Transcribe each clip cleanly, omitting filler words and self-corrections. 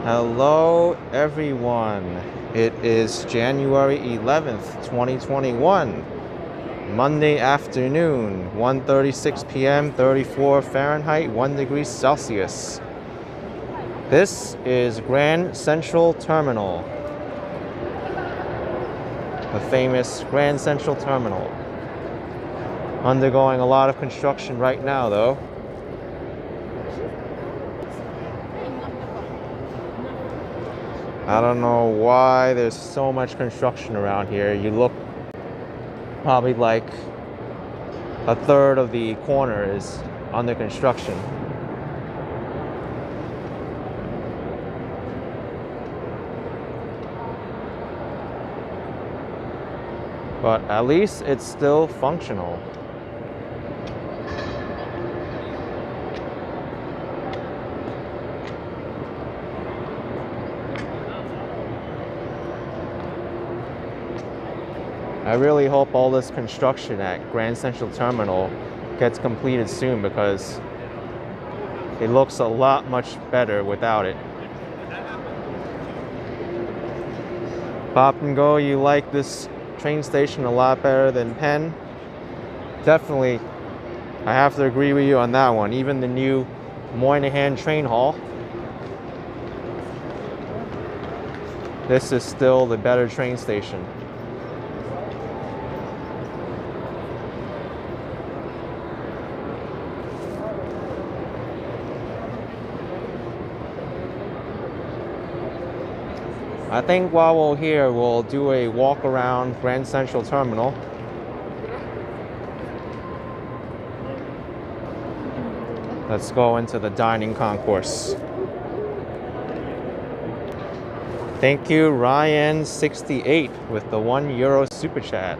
Hello everyone. It is January 11th, 2021. Monday afternoon, 1:36 p.m., 34 Fahrenheit, 1 degree Celsius. This is Grand Central Terminal. The famous Grand Central Terminal. Undergoing a lot of construction right now though. I don't know why there's so much construction around here. You look, probably like a third of the corner is under construction. But at least it's still functional. I really hope all this construction at Grand Central Terminal gets completed soon because it looks a lot much better without it. Pop and Go, you like this train station a lot better than Penn? Definitely, I have to agree with you on that one. Even the new Moynihan train hall, this is still the better train station. I think while we're here, we'll do a walk around Grand Central Terminal. Let's go into the dining concourse. Thank you, Ryan68 with the €1 super chat.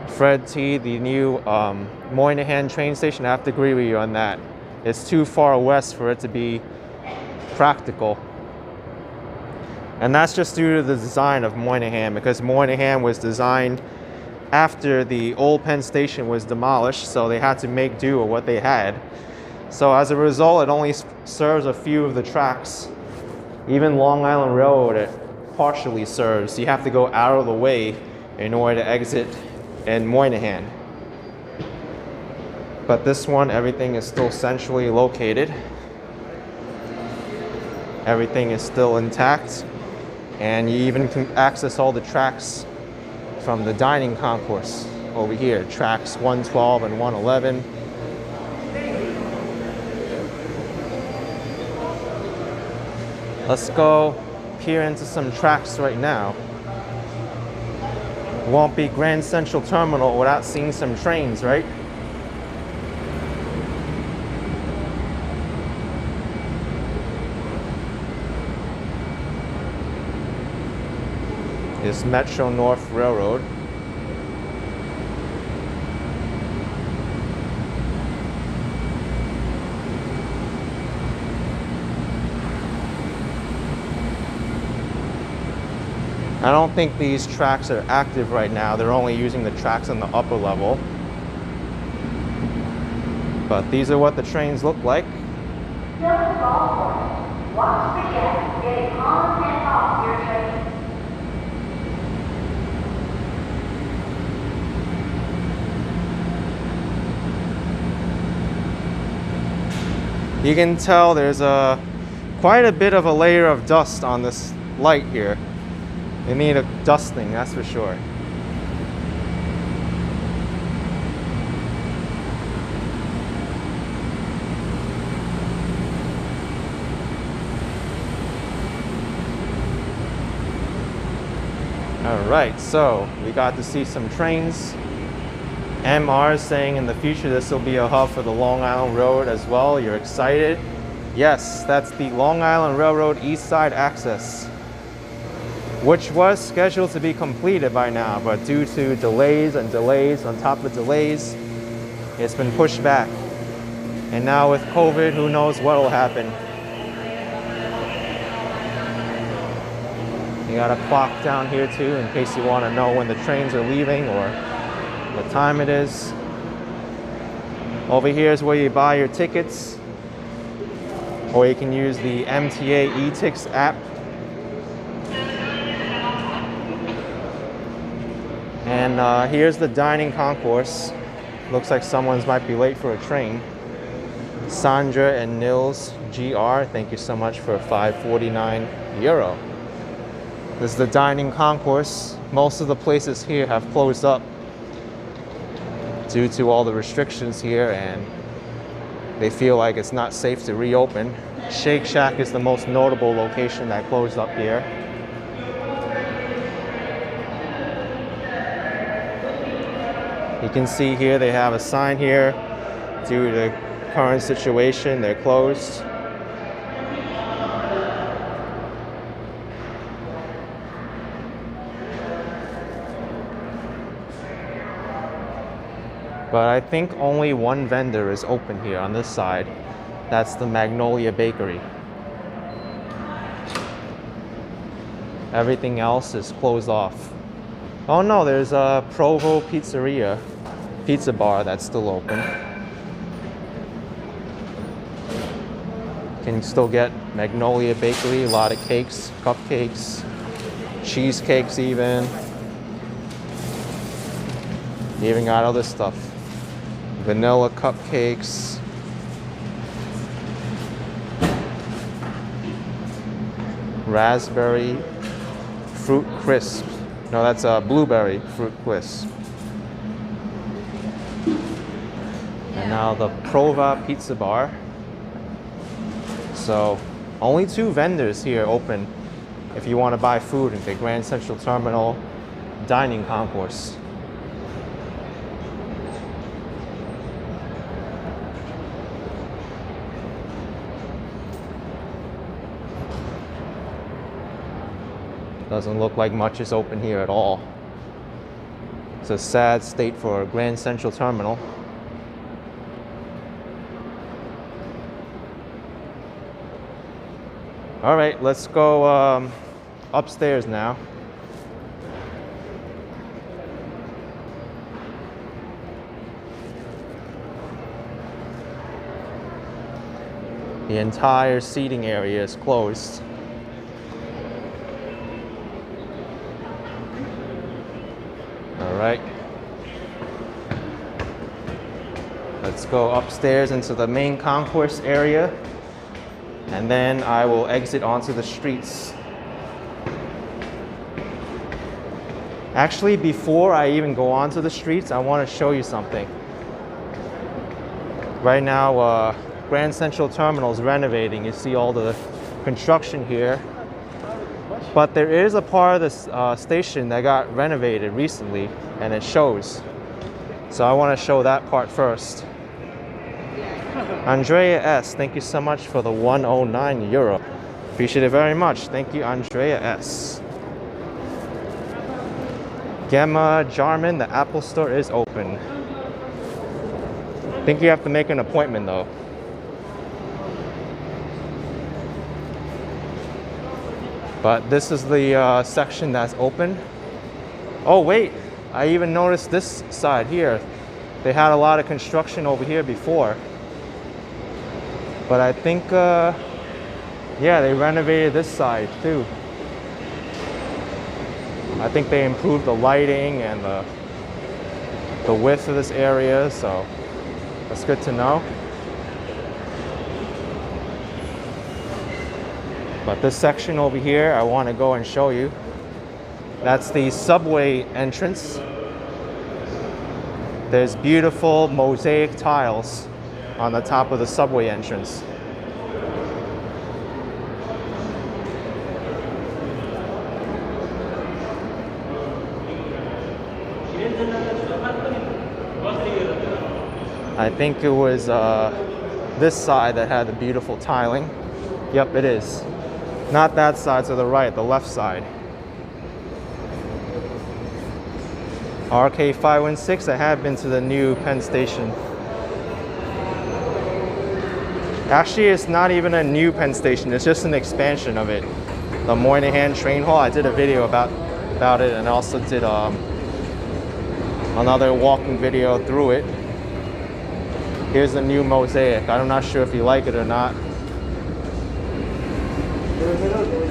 Fred T, the new Moynihan train station, I have to agree with you on that. It's too far west for it to be practical. And that's just due to the design of Moynihan, because Moynihan was designed after the old Penn Station was demolished, so they had to make do with what they had. So as a result, it only serves a few of the tracks. Even Long Island Railroad, it partially serves. You have to go out of the way in order to exit in Moynihan. But this one, everything is still centrally located. Everything is still intact. And you even can access all the tracks from the dining concourse over here. Tracks 112 and 111. Let's go peer into some tracks right now. Won't be Grand Central Terminal without seeing some trains, right? It's Metro North Railroad. I don't think these tracks are active right now. They're only using the tracks on the upper level. But these are what the trains look like. Watch the guests getting on and off your train. You can tell there's quite a bit of a layer of dust on this light here. They need a dusting, that's for sure. Alright, so we got to see some trains. MR is saying in the future this will be a hub for the Long Island Railroad as well. You're excited? Yes, that's the Long Island Railroad East Side Access, which was scheduled to be completed by now, but due to delays and delays on top of delays, it's been pushed back. And now with COVID, who knows what will happen. You got a clock down here too, in case you want to know when the trains are leaving or what time it is. Over here is where you buy your tickets, or you can use the MTA eTix app. And here's the dining concourse. Looks like someone's might be late for a train. Sandra and Nils GR, thank you so much for €5.49. This is the dining concourse. Most of the places here have closed up due to all the restrictions here, and they feel like it's not safe to reopen. Shake Shack is the most notable location that closed up here. You can see here they have a sign here, due to the current situation, they're closed. But I think only one vendor is open here on this side. That's the Magnolia Bakery. Everything else is closed off. Oh no, there's a Provo Pizzeria, pizza bar that's still open. Can still get Magnolia Bakery, a lot of cakes, cupcakes, cheesecakes even. You even got other stuff. Vanilla cupcakes. Raspberry fruit crisp. No, that's a blueberry fruit crisp. And now the Prova Pizza Bar. So only 2 vendors here open if you want to buy food at the Grand Central Terminal dining concourse. Doesn't look like much is open here at all. It's a sad state for Grand Central Terminal. All right, let's go upstairs now. The entire seating area is closed. All right. Let's go upstairs into the main concourse area, and then I will exit onto the streets. Actually, before I even go onto the streets, I want to show you something. Right now, Grand Central Terminal is renovating. You see all the construction here. But there is a part of this station that got renovated recently, and it shows. So I want to show that part first. Andrea S, thank you so much for the €109. Appreciate it very much. Thank you, Andrea S. Gemma Jarman, the Apple Store is open. I think you have to make an appointment though. But this is the section that's open. Oh wait, I even noticed this side here. They had a lot of construction over here before. But I think, yeah, they renovated this side too. I think they improved the lighting and the width of this area, so that's good to know. But this section over here, I want to go and show you. That's the subway entrance. There's beautiful mosaic tiles on the top of the subway entrance. I think it was this side that had the beautiful tiling. Yep, it is. Not that side to the right, the left side. RK516, I have been to the new Penn Station. Actually, it's not even a new Penn Station, it's just an expansion of it. the Moynihan train hall. I did a video about it, and I also did another walking video through it. Here's the new mosaic. I'm not sure if you like it or not.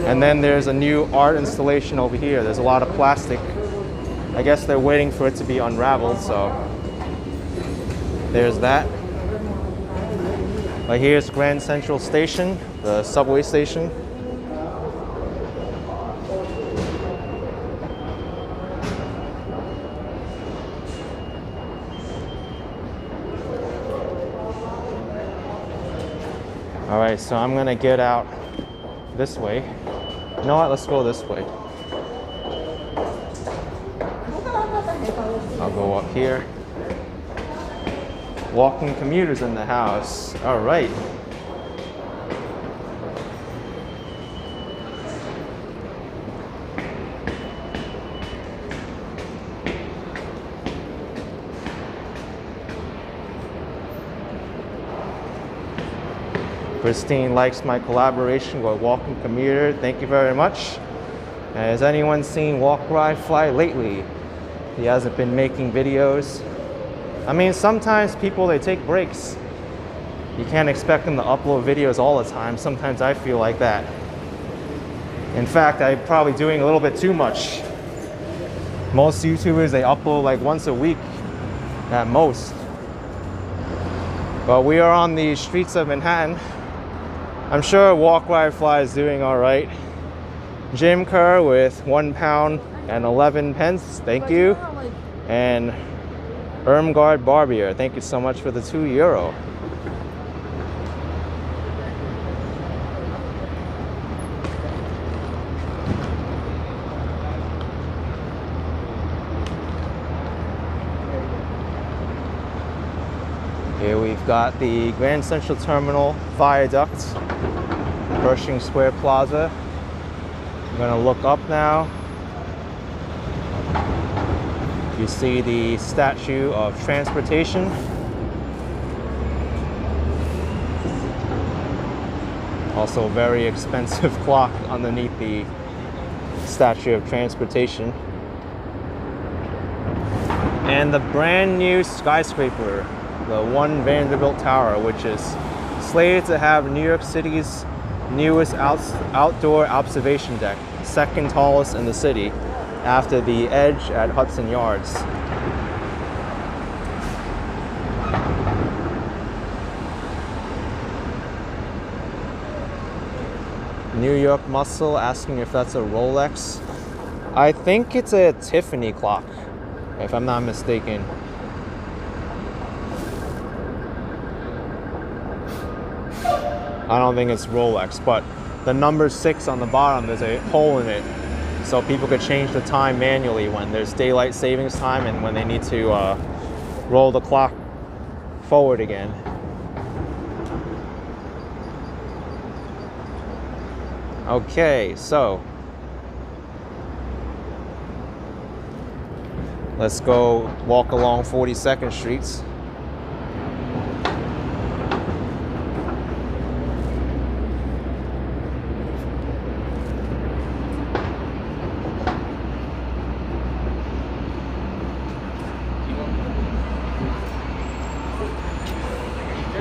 And then there's a new art installation over here. There's a lot of plastic. I guess they're waiting for it to be unraveled, so there's that. But here's Grand Central Station, the subway station. All right, so I'm gonna get out this way. You know what, let's go this way. I'll go up here. Walking commuters in the house. All right. Christine likes my collaboration with Walking Commuter. Thank you very much. Has anyone seen Walk, Ride, Fly lately? He hasn't been making videos. I mean, sometimes people, they take breaks. You can't expect them to upload videos all the time. Sometimes I feel like that. In fact, I'm probably doing a little bit too much. Most YouTubers, they upload like once a week at most. But we are on the streets of Manhattan. I'm sure Walk, Ride, Fly is doing all right. Jim Kerr with £1 and 11 pence, thank you. And Ermgard Barbier, thank you so much for the €2. Here we've got the Grand Central Terminal Viaduct, Pershing Square Plaza. I'm gonna look up now. You see the Statue of Transportation. Also a very expensive clock underneath the Statue of Transportation. And the brand new skyscraper, the One Vanderbilt Tower, which is slated to have New York City's newest outdoor observation deck, second tallest in the city, after the Edge at Hudson Yards. New York Muscle asking if that's a Rolex. I think it's a Tiffany clock, if I'm not mistaken. I don't think it's Rolex, but the number 6 on the bottom, there's a hole in it, so people could change the time manually when there's daylight savings time and when they need to roll the clock forward again. Okay, so let's go walk along 42nd Street.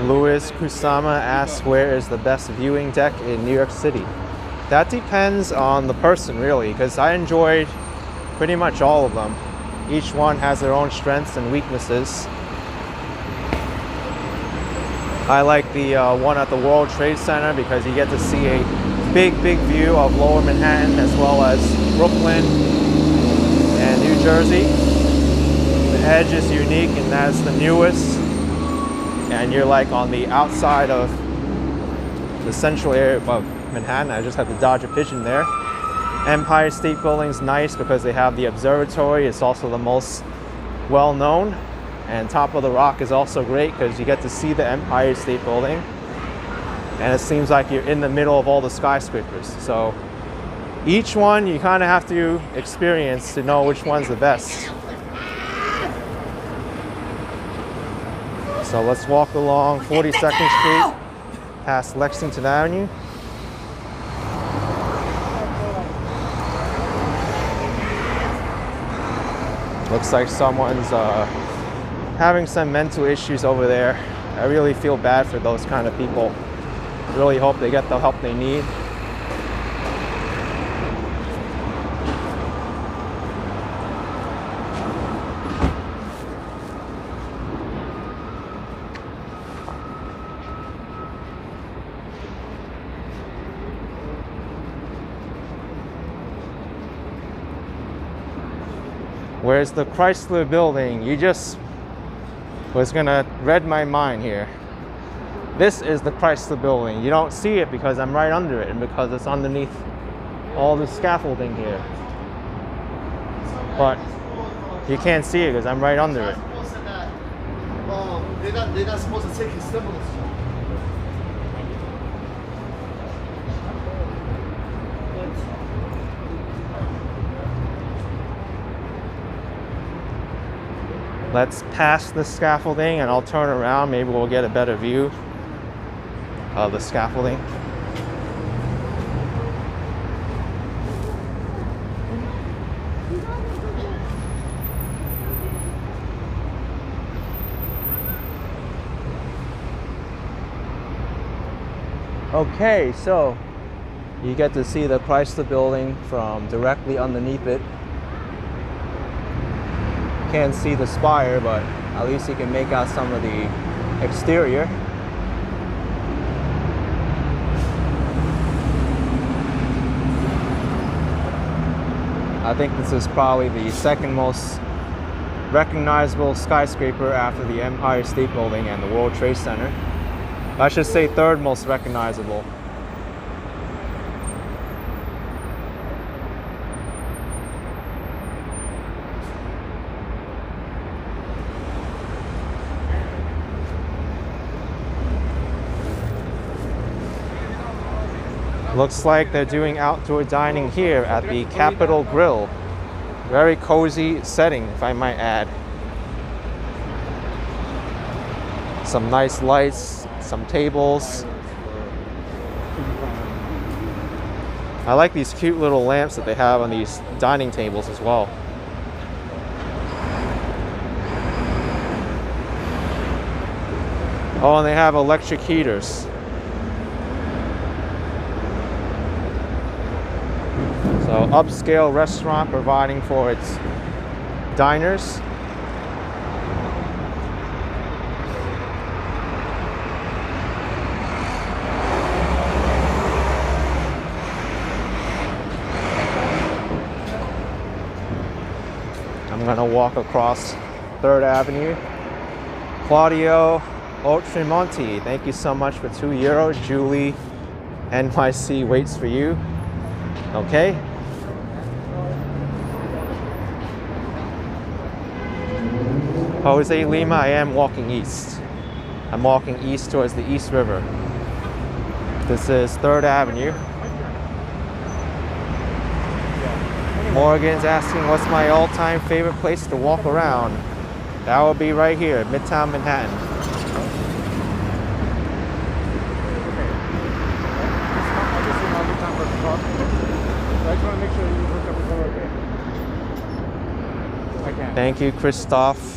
Louis Kusama asks, where is the best viewing deck in New York City? That depends on the person, really, because I enjoyed pretty much all of them. Each one has their own strengths and weaknesses. I like the one at the World Trade Center because you get to see a big view of Lower Manhattan as well as Brooklyn and New Jersey. The Edge is unique and that's the newest. And you're like on the outside of the central area of Manhattan. I just have to dodge a pigeon there. Empire State Building's nice because they have the observatory. It's also the most well-known. And Top of the Rock is also great because you get to see the Empire State Building. And it seems like you're in the middle of all the skyscrapers. So each one you kind of have to experience to know which one's the best. So let's walk along 42nd Street past Lexington Avenue. Looks like someone's having some mental issues over there. I really feel bad for those kind of people. Really hope they get the help they need. Where's the Chrysler Building? You just was gonna read my mind here. This is the Chrysler Building. You don't see it because I'm right under it and because it's underneath all the scaffolding here. But you can't see it because I'm right under it. They're not supposed to take his stimulus. Let's pass the scaffolding and I'll turn around. Maybe we'll get a better view of the scaffolding. Okay, so you get to see the Chrysler Building from directly underneath it. Can't see the spire, but at least you can make out some of the exterior. I think this is probably the second most recognizable skyscraper after the Empire State Building and the World Trade Center. I should say third most recognizable. Looks like they're doing outdoor dining here at the Capitol Grill. Very cozy setting, if I might add. Some nice lights, some tables. I like these cute little lamps that they have on these dining tables as well. Oh, and they have electric heaters. So upscale restaurant providing for its diners. I'm gonna walk across 3rd Avenue. Claudio Oltremonti, thank you so much for €2. Julie, NYC waits for you. Okay. Jose Lima, I am walking east. I'm walking east towards the East River. This is 3rd Avenue. Morgan's asking what's my all-time favorite place to walk around. That would be right here, Midtown Manhattan. I just want to make sure you hook up with her, okay? I can. Thank you, Christoph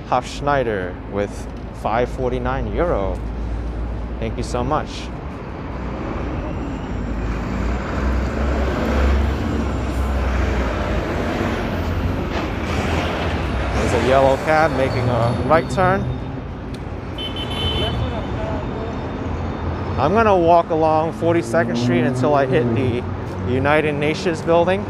Hofschneider with €5.49. Thank you so much. There's a yellow cab making a right turn. I'm gonna walk along 42nd Street until I hit the United Nations building.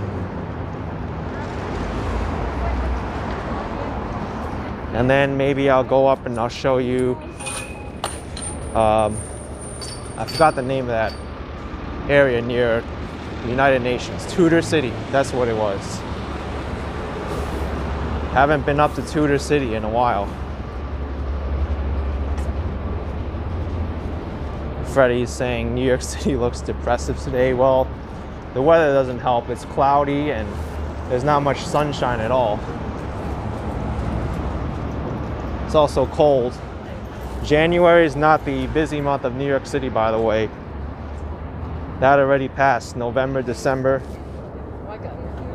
And then maybe I'll go up and I'll show you, I forgot the name of that area near the United Nations. Tudor City, that's what it was. Haven't been up to Tudor City in a while. Freddie's saying New York City looks depressive today. Well, the weather doesn't help. It's cloudy and there's not much sunshine at all. It's also cold. January is not the busy month of New York City, by the way. That already passed. November, December. I got it.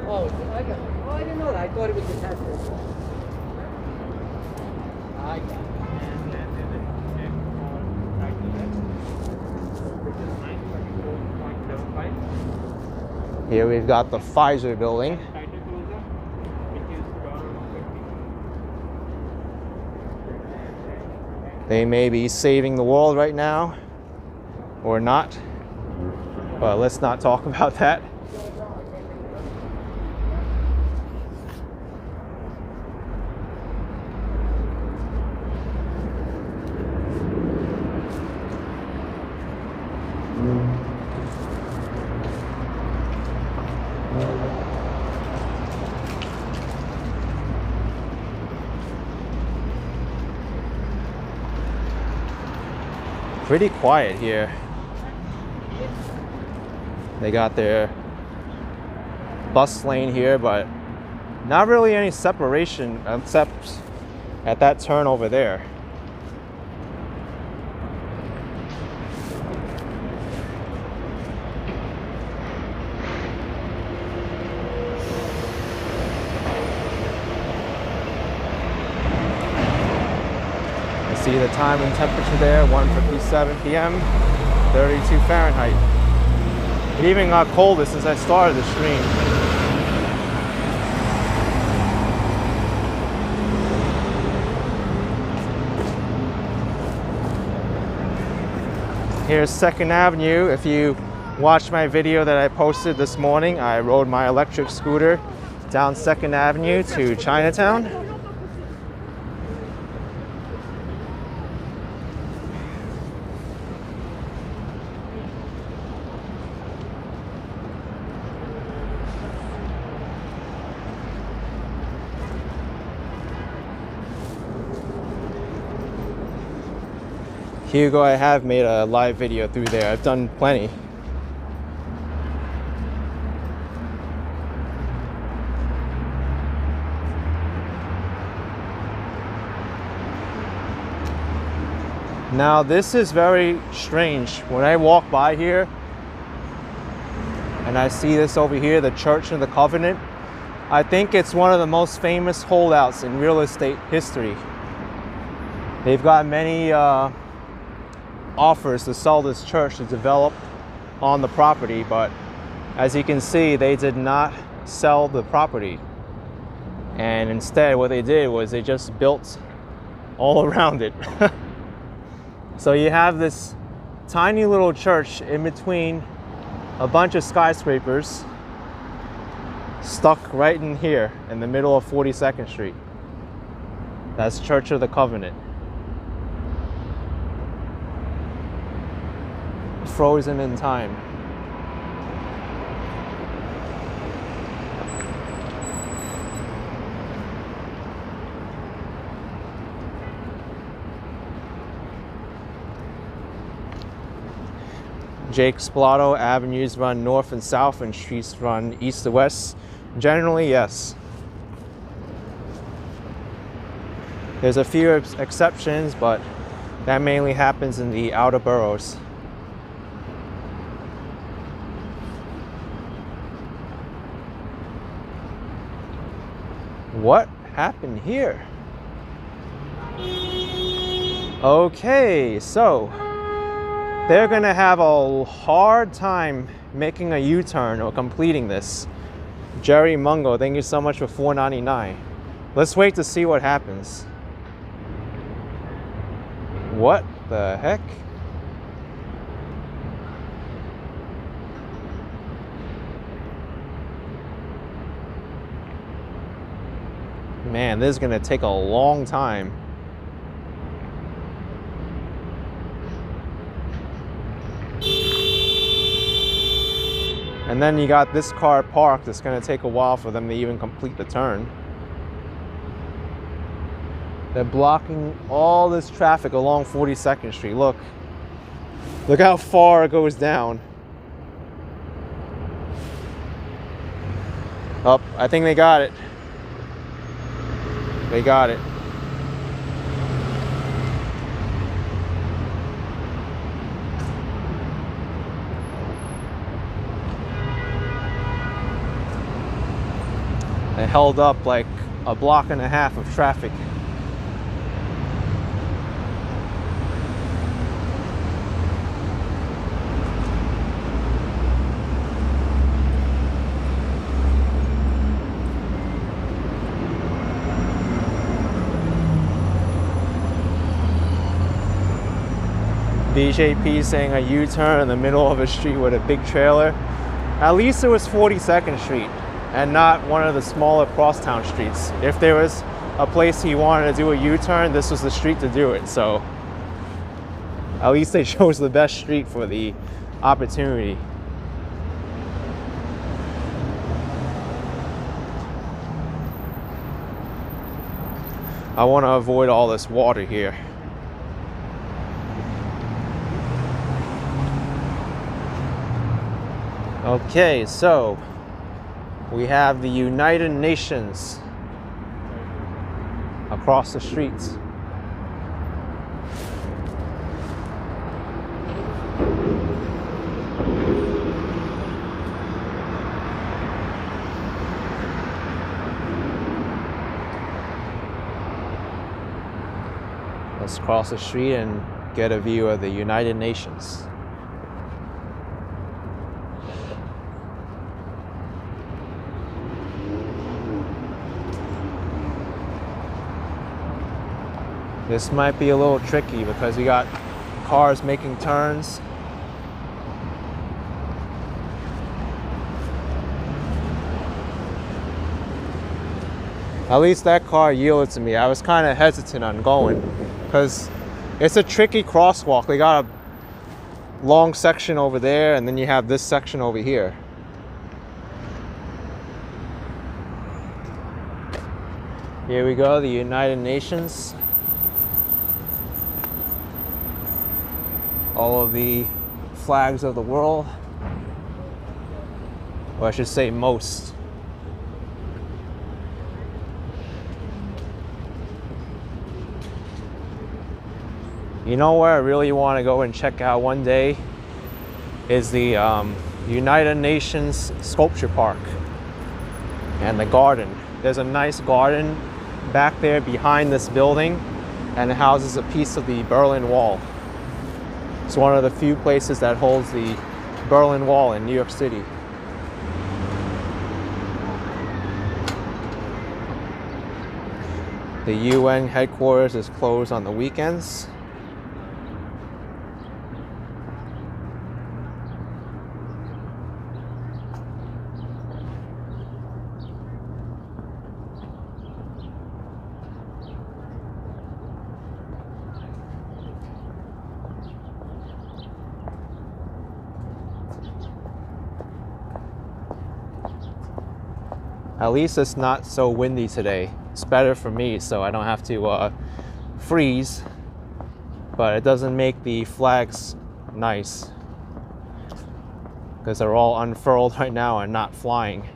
Oh, I got it. I didn't know that. I thought it was detached. I got it. And then there's a check on right to left, which is 934.75. Here we've got the Pfizer building. Title closer, which is $1.50. They may be saving the world right now, or not, but let's not talk about that. Pretty quiet here. They got their bus lane here, but not really any separation except at that turn over there. See the time and temperature there, 1:57 p.m., 32 Fahrenheit. It even got colder since I started the stream. Here's 2nd Avenue. If you watched my video that I posted this morning, I rode my electric scooter down 2nd Avenue to Chinatown. Hugo, I have made a live video through there. I've done plenty. Now this is very strange. When I walk by here and I see this over here, the Church of the Covenant, I think it's one of the most famous holdouts in real estate history. They've got many offers to sell this church to develop on the property, but as you can see, they did not sell the property, and instead what they did was they just built all around it. So you have this tiny little church in between a bunch of skyscrapers stuck right in here in the middle of 42nd Street. That's Church of the Covenant. Frozen in time. Jake Spalato, avenues run north and south and streets run east to west. Generally, yes. There's a few exceptions, but that mainly happens in the outer boroughs. What happened here? Okay, so they're gonna have a hard time making a U-turn or completing this. Jerry Mungo, thank you so much for $4.99. Let's wait to see what happens. What the heck? Man, this is gonna take a long time. And then you got this car parked. It's gonna take a while for them to even complete the turn. They're blocking all this traffic along 42nd Street. Look how far it goes down. Oh, I think they got it. They got it. It held up like a block and a half of traffic. BJP saying a U-turn in the middle of a street with a big trailer. At least it was 42nd Street and not one of the smaller crosstown streets. If there was a place he wanted to do a U-turn, this was the street to do it. So at least they chose the best street for the opportunity. I want to avoid all this water here. Okay, so we have the United Nations across the streets. Let's cross the street and get a view of the United Nations. This might be a little tricky because we got cars making turns. At least that car yielded to me. I was kind of hesitant on going because it's a tricky crosswalk. They got a long section over there and then you have this section over here. Here we go, the United Nations. All of the flags of the world, or I should say most. You know where I really want to go and check out one day is the United Nations Sculpture Park and the garden. There's a nice garden back there behind this building and it houses a piece of the Berlin Wall. It's one of the few places that holds the Berlin Wall in New York City. The UN headquarters is closed on the weekends. At least it's not so windy today. It's better for me so I don't have to freeze, but it doesn't make the flags nice because they're all unfurled right now and not flying.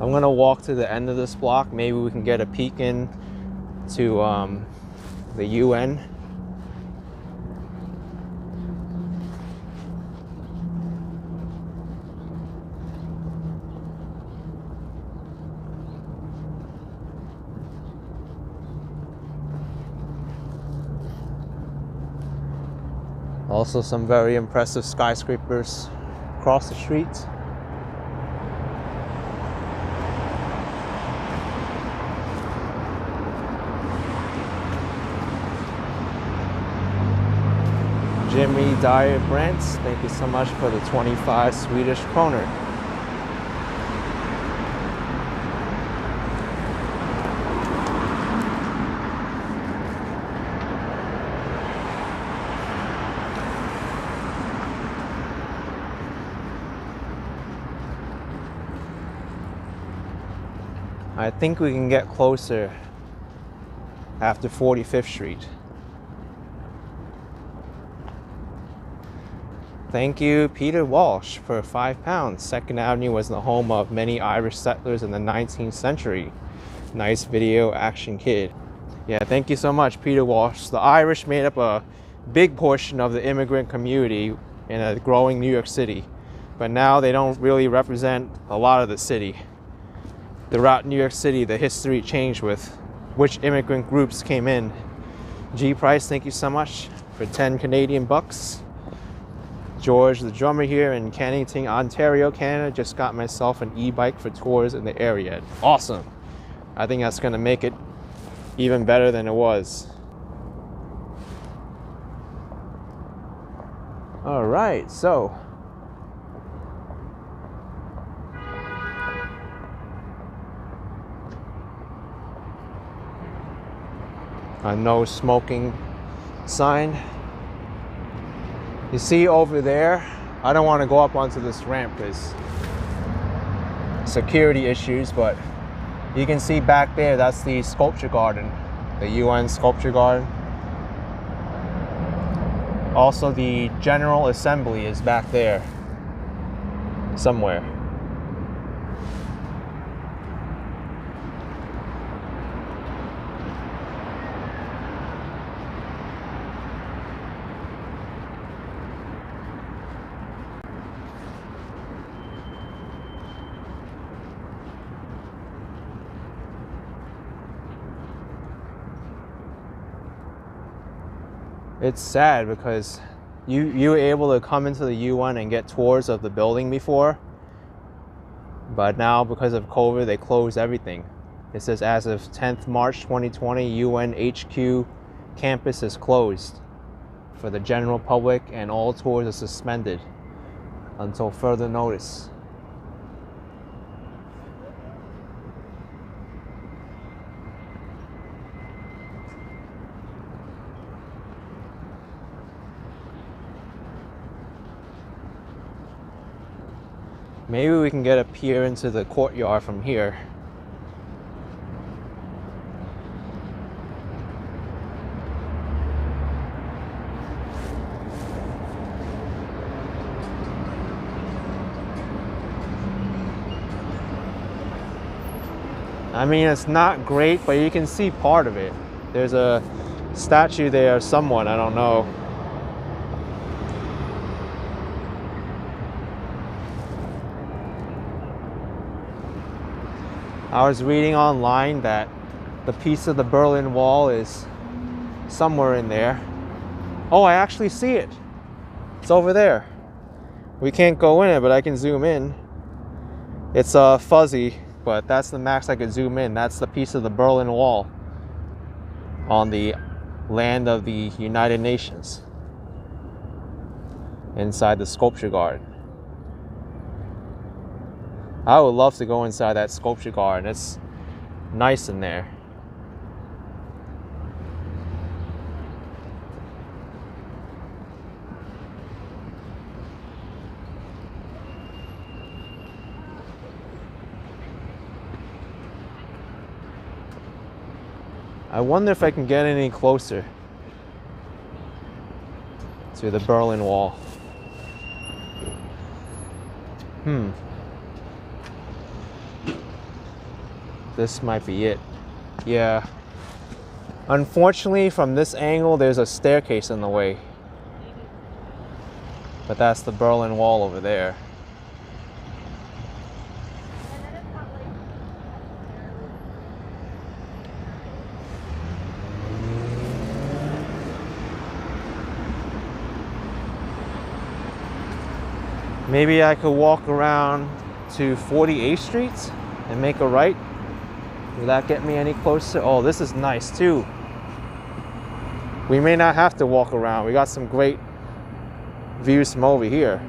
I'm gonna walk to the end of this block. Maybe we can get a peek in to the UN. Also some very impressive skyscrapers across the street. Jimmy Dyer Brants, thank you so much for the 25 Swedish kroner. I think we can get closer after 45th Street. Thank you, Peter Walsh, for £5. Second Avenue was the home of many Irish settlers in the 19th century. Nice video, Action Kid. Yeah, thank you so much, Peter Walsh. The Irish made up a big portion of the immigrant community in a growing New York City. But now they don't really represent a lot of the city. Throughout New York City, the history changed with which immigrant groups came in. G Price, thank you so much for 10 Canadian bucks. George, the drummer here in Kennington, Ontario, Canada, just got myself an e-bike for tours in the area. Awesome. I think that's gonna make it even better than it was. All right, so a no smoking sign. You see over there, I don't want to go up onto this ramp because security issues, but you can see back there, that's the sculpture garden, the UN sculpture garden. Also, the General Assembly is back there somewhere. It's sad because you were able to come into the UN and get tours of the building before, but now because of COVID, they closed everything. It says as of 10th March 2020, UN HQ campus is closed for the general public and all tours are suspended until further notice. Maybe we can get a peer into the courtyard from here. I mean, it's not great, but you can see part of it. There's a statue there of someone, I don't know. I was reading online that the piece of the Berlin Wall is somewhere in there. Oh, I actually see it. It's over there. We can't go in it, but I can zoom in. It's fuzzy, but that's the max I could zoom in. That's the piece of the Berlin Wall on the land of the United Nations inside the sculpture garden. I would love to go inside that sculpture garden. It's nice in there. I wonder if I can get any closer to the Berlin Wall. This might be it. Yeah. Unfortunately, from this angle, there's a staircase in the way. But that's the Berlin Wall over there. Maybe I could walk around to 48th Street and make a right. Will that get me any closer? Oh, this is nice too. We may not have to walk around. We got some great views from over here.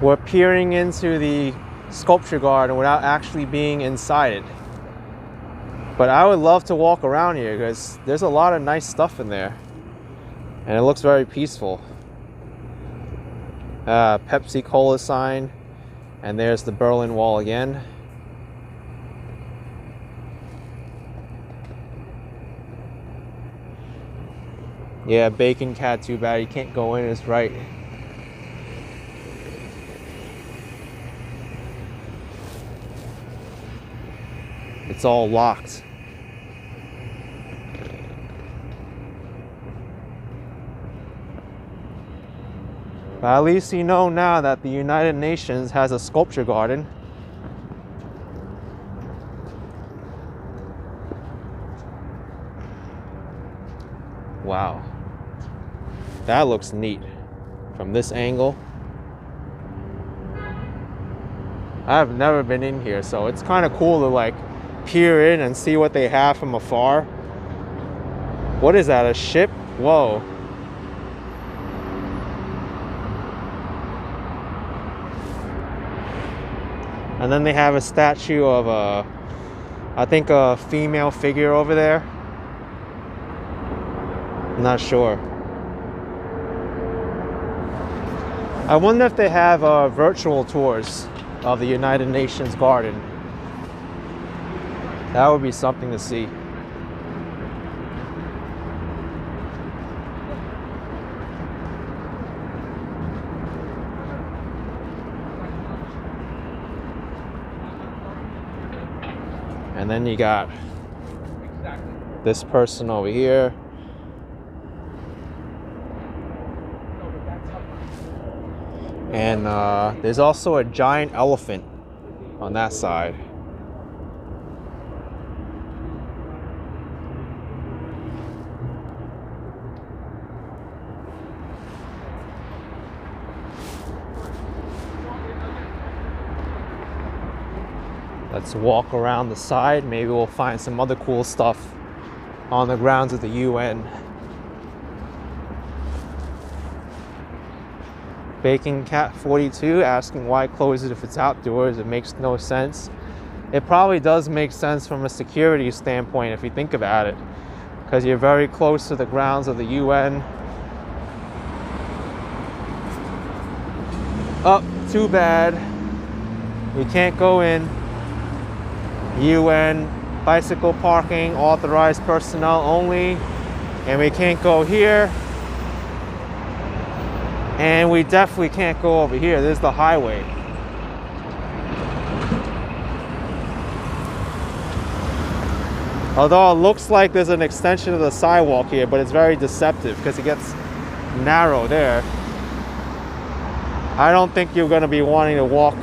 We're peering into the sculpture garden without actually being inside it. But I would love to walk around here because there's a lot of nice stuff in there. And it looks very peaceful. Pepsi Cola sign. And there's the Berlin Wall again. Yeah, Bacon Cat, too bad you can't go in, it's right. It's all locked. But at least you know now that the United Nations has a sculpture garden. Wow. That looks neat from this angle. I've never been in here, so it's kind of cool to like peer in and see what they have from afar. What is that, a ship? Whoa. And then they have a statue of I think a female figure over there. I'm not sure. I wonder if they have virtual tours of the United Nations garden. That would be something to see. And then you got this person over here. And there's also a giant elephant on that side. Let's walk around the side. Maybe we'll find some other cool stuff on the grounds of the UN. Baking Cat 42 asking why close it if it's outdoors. It makes no sense. It probably does make sense from a security standpoint if you think about it, because you're very close to the grounds of the UN. Oh, too bad. We can't go in. UN bicycle parking, authorized personnel only. And we can't go here. And we definitely can't go over here. This is the highway. Although it looks like there's an extension of the sidewalk here, but it's very deceptive because it gets narrow there. I don't think you're going to be wanting to walk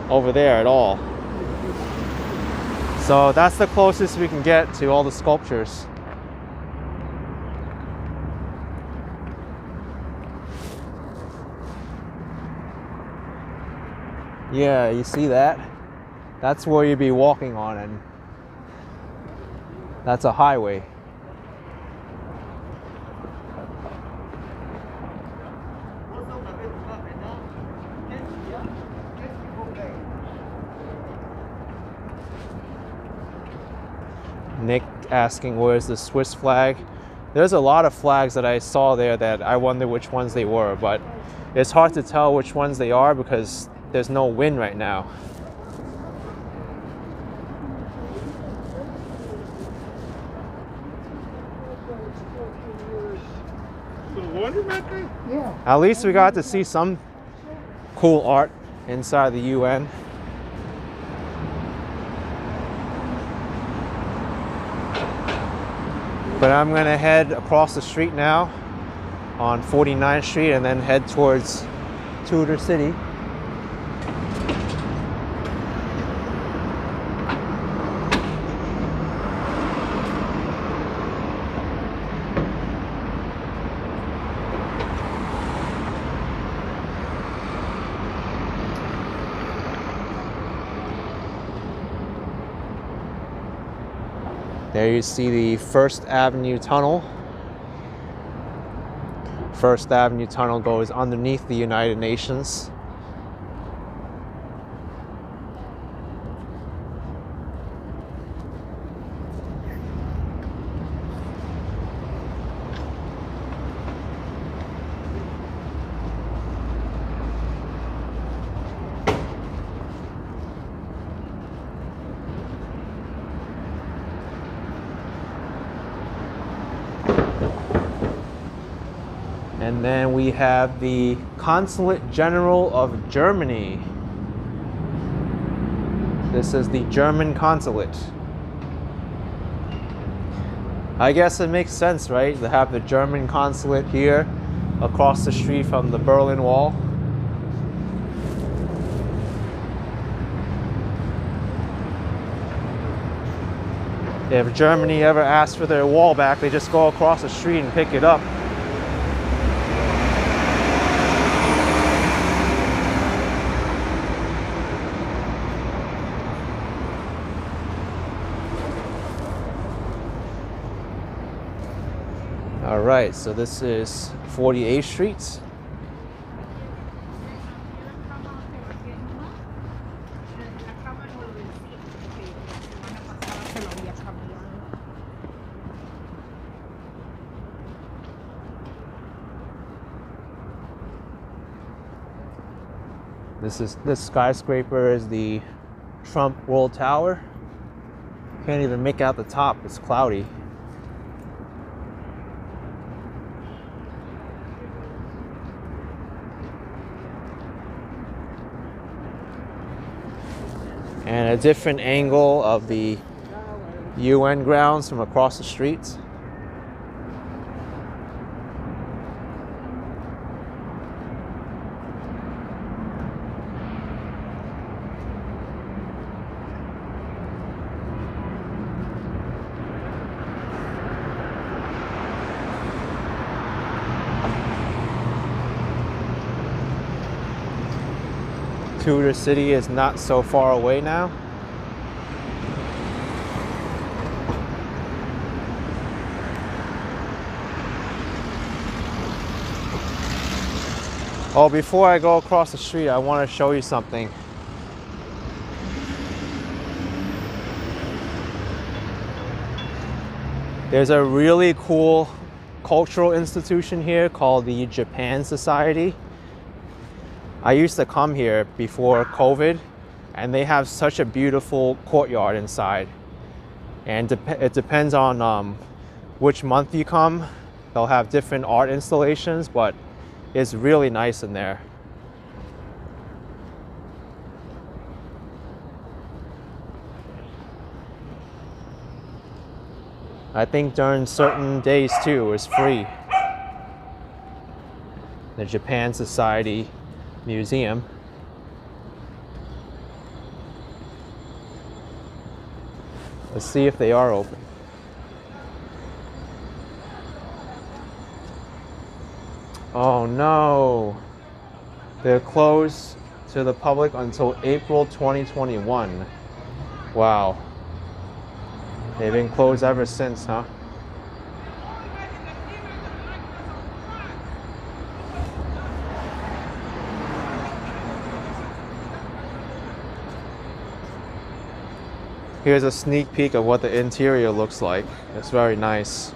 over there at all. So that's the closest we can get to all the sculptures. Yeah, you see that? That's where you'd be walking on, and that's a highway. Nick asking where's the Swiss flag. There's a lot of flags that I saw there that I wonder which ones they were, but it's hard to tell which ones they are because there's no wind right now. Yeah. At least we got to see some cool art inside the UN. But I'm gonna head across the street now on 49th Street and then head towards Tudor City. There you see the First Avenue Tunnel. First Avenue Tunnel goes underneath the United Nations. And then we have the Consulate General of Germany. This is the German consulate. I guess it makes sense, right? To have the German consulate here across the street from the Berlin Wall. If Germany ever asks for their wall back, they just go across the street and pick it up. All right, so this is 48th Street. This skyscraper is the Trump World Tower. Can't even make out the top, it's cloudy. And a different angle of the UN grounds from across the street. Tudor City is not so far away now. Oh, before I go across the street, I want to show you something. There's a really cool cultural institution here called the Japan Society. I used to come here before COVID, and they have such a beautiful courtyard inside. And it depends on which month you come. They'll have different art installations, but it's really nice in there. I think during certain days too, it's free. The Japan Society Museum. Let's see if they are open. Oh no, they're closed to the public until April 2021. Wow. They've been closed ever since, huh? Here's a sneak peek of what the interior looks like. It's very nice.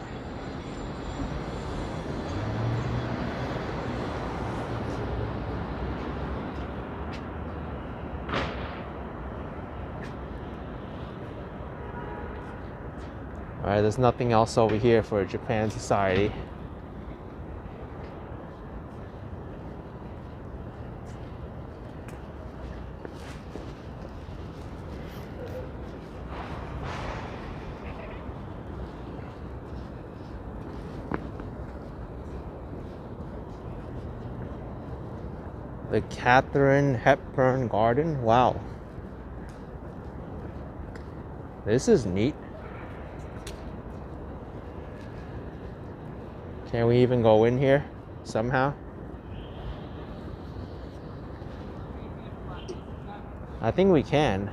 All right, there's nothing else over here for Japan Society. The Katherine Hepburn Garden. Wow. This is neat. Can we even go in here somehow? I think we can.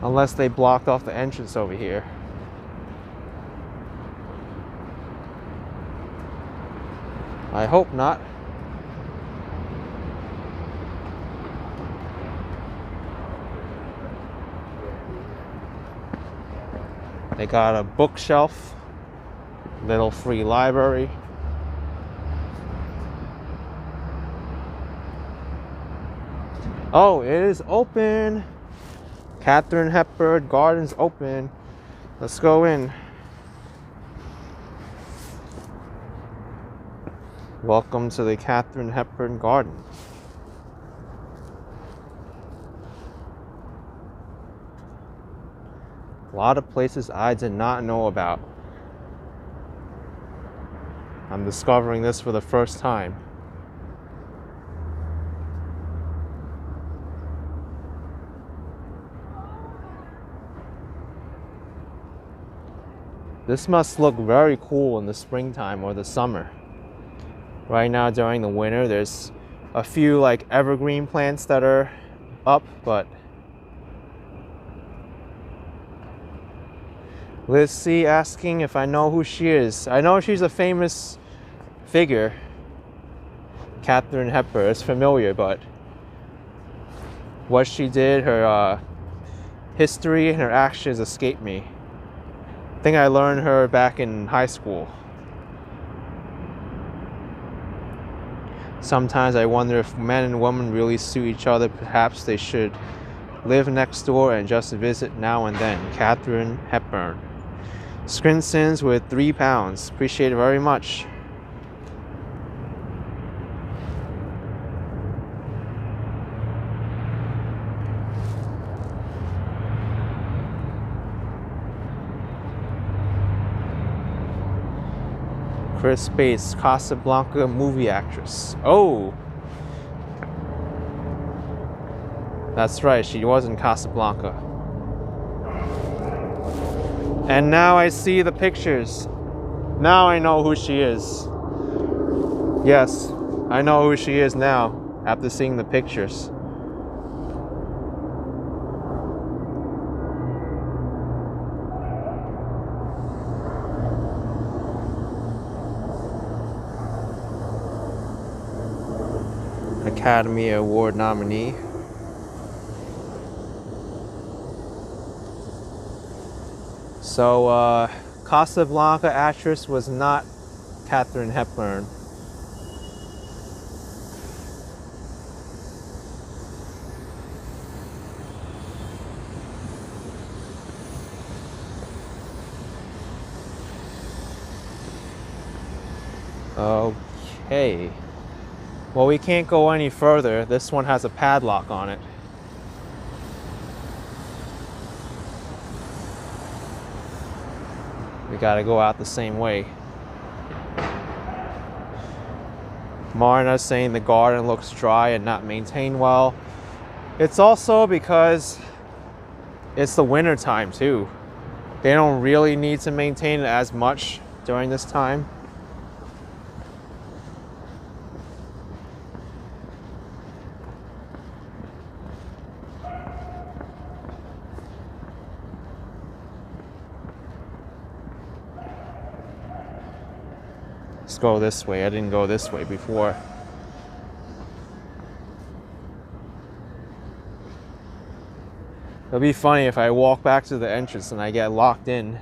Unless they blocked off the entrance over here. I hope not. They got a bookshelf, little free library. Oh, it is open. Katherine Hepburn Garden's open. Let's go in. Welcome to the Katherine Hepburn Garden. A lot of places I did not know about. I'm discovering this for the first time. This must look very cool in the springtime or the summer. Right now during the winter, there's a few like evergreen plants that are up, but Liz C asking if I know who she is. I know she's a famous figure. Katherine Hepburn is familiar, but what she did, her history and her actions escape me. I think I learned her back in high school. Sometimes I wonder if men and women really suit each other. Perhaps they should live next door and just visit now and then. Katherine Hepburn. Scrinsons with 3 pounds. Appreciate it very much. Chris Bates, Casablanca movie actress. Oh! That's right, she was in Casablanca. And now I see the pictures. Now I know who she is. Yes, I know who she is now after seeing the pictures. Academy Award nominee. So, Casablanca actress was not Katherine Hepburn. Okay. Well, we can't go any further. This one has a padlock on it. We gotta go out the same way. Marna's saying the garden looks dry and not maintained well. It's also because it's the winter time too. They don't really need to maintain it as much during this time. Let's go this way. I didn't go this way before. It'll be funny if I walk back to the entrance and I get locked in.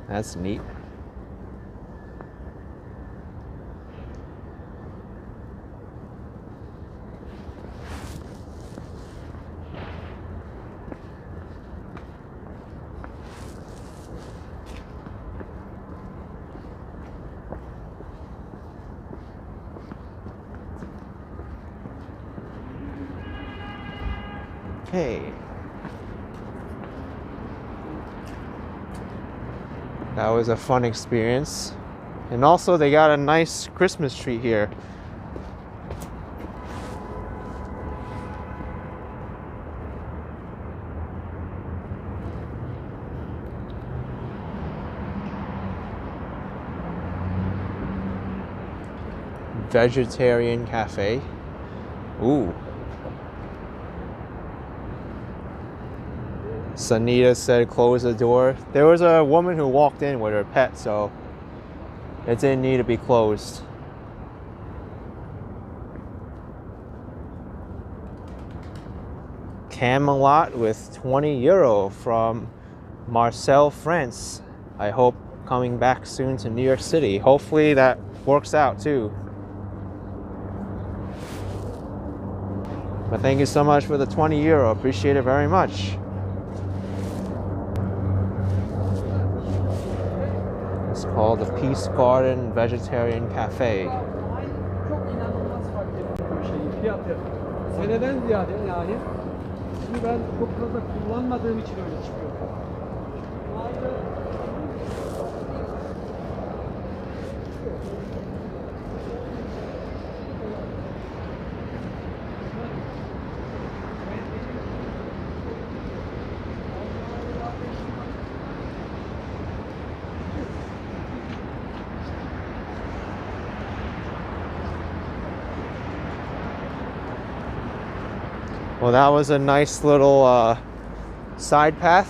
That's neat. Okay. That was a fun experience. And also they got a nice Christmas tree here. Vegetarian cafe. Ooh. Sanita said close the door. There was a woman who walked in with her pet, so it didn't need to be closed. Camelot with 20 euro from Marcel, France. I hope coming back soon to New York City. Hopefully that works out too. But thank you so much for the 20 euro. Appreciate it very much. called the Peace Garden Vegetarian Cafe. Çok inanılmaz fark ettim bu şeyi, fiyatı. Seneden ziyade yani. Şimdi ben çok fazla kullanmadığım için öyle çıkıyor. Well, that was a nice little side path.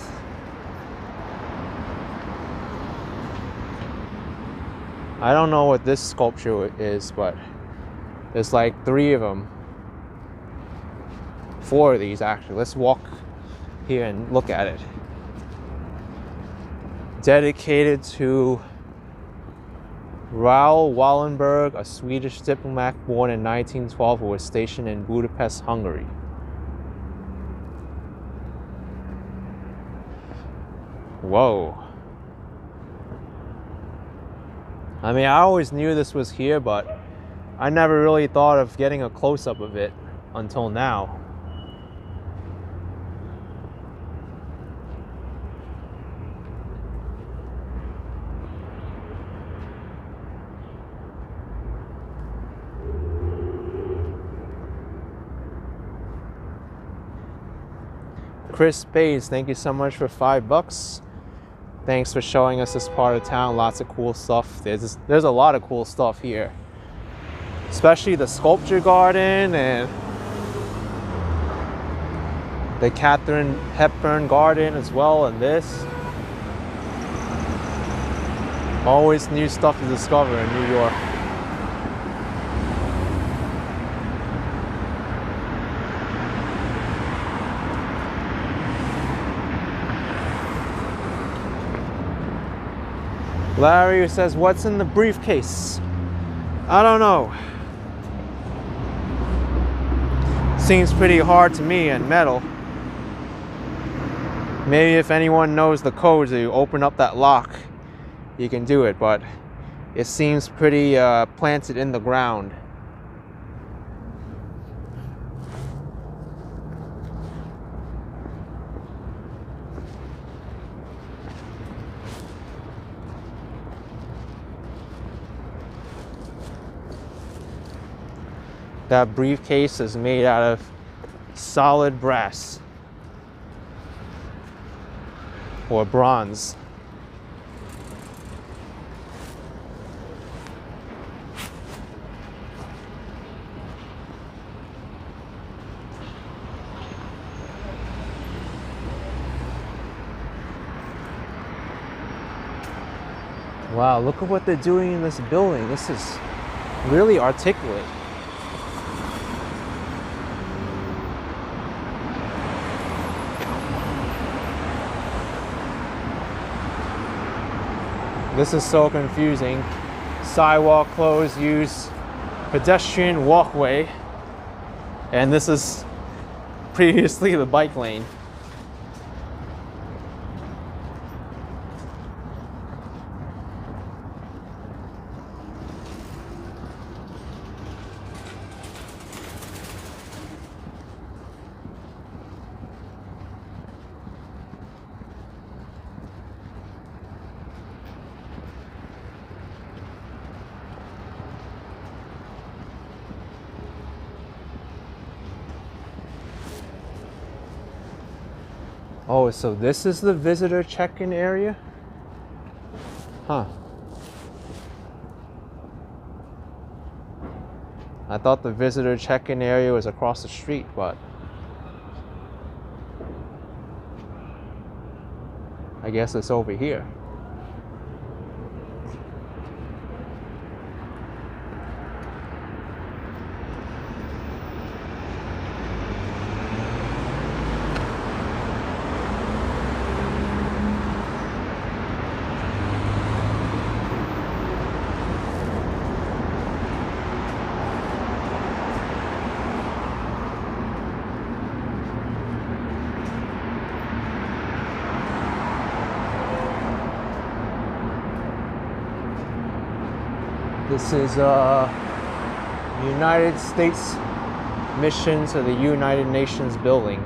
I don't know what this sculpture is, but there's like 3 of them. 4 of these actually. Let's walk here and look at it. Dedicated to Raoul Wallenberg, a Swedish diplomat born in 1912 who was stationed in Budapest, Hungary. Whoa. I mean, I always knew this was here, but I never really thought of getting a close-up of it until now. Chris Bays, thank you so much for $5. Thanks for showing us this part of town. Lots of cool stuff. There's a lot of cool stuff here, especially the sculpture garden and the Katherine Hepburn garden as well, and this. Always new stuff to discover in New York. Larry says, what's in the briefcase? I don't know. Seems pretty hard to me and metal. Maybe if anyone knows the codes to open up that lock, you can do it, but it seems pretty planted in the ground. That briefcase is made out of solid brass or bronze. Wow, look at what they're doing in this building. This is really articulate. This is so confusing. Sidewalk closed, use pedestrian walkway. And this is previously the bike lane. Oh, so this is the visitor check-in area? Huh. I thought the visitor check-in area was across the street, but I guess it's over here. This is United States Mission to the United Nations building.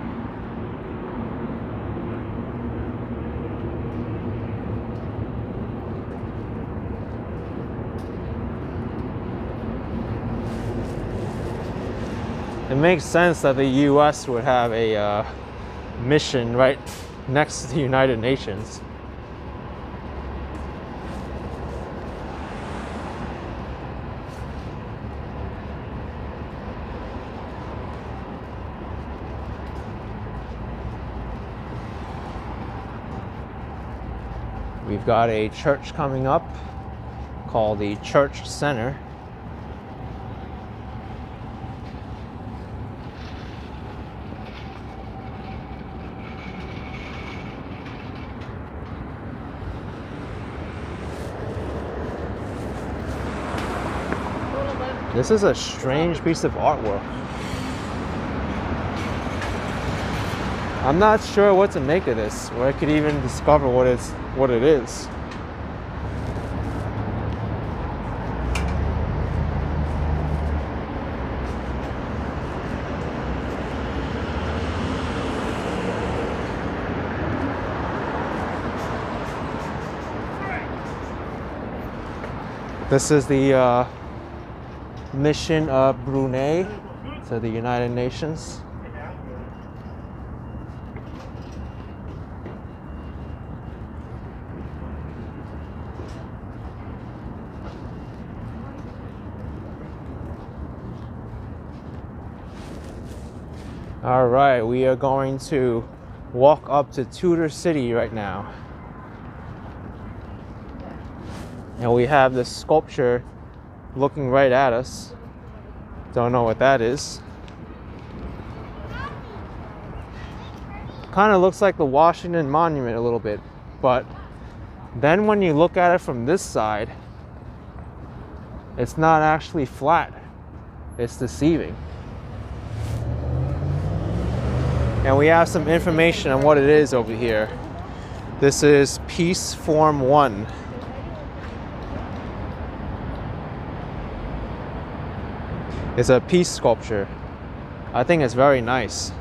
It makes sense that the US would have a mission right next to the United Nations. We've got a church coming up called the Church Center. This is a strange piece of artwork. I'm not sure what to make of this, or I could even discover what it is. This is the mission of Brunei to the United Nations. All right, we are going to walk up to Tudor City right now. And we have this sculpture looking right at us. Don't know what that is. Kind of looks like the Washington Monument a little bit, but then when you look at it from this side, it's not actually flat. It's deceiving. And we have some information on what it is over here. This is Peace Form 1. It's a peace sculpture. I think it's very nice.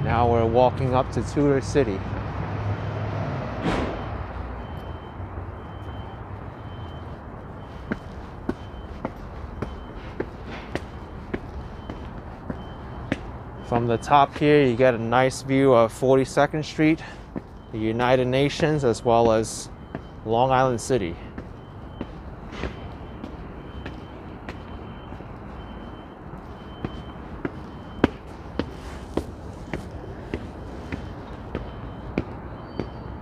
Now we're walking up to Tudor City. From the top here, you get a nice view of 42nd Street, the United Nations, as well as Long Island City.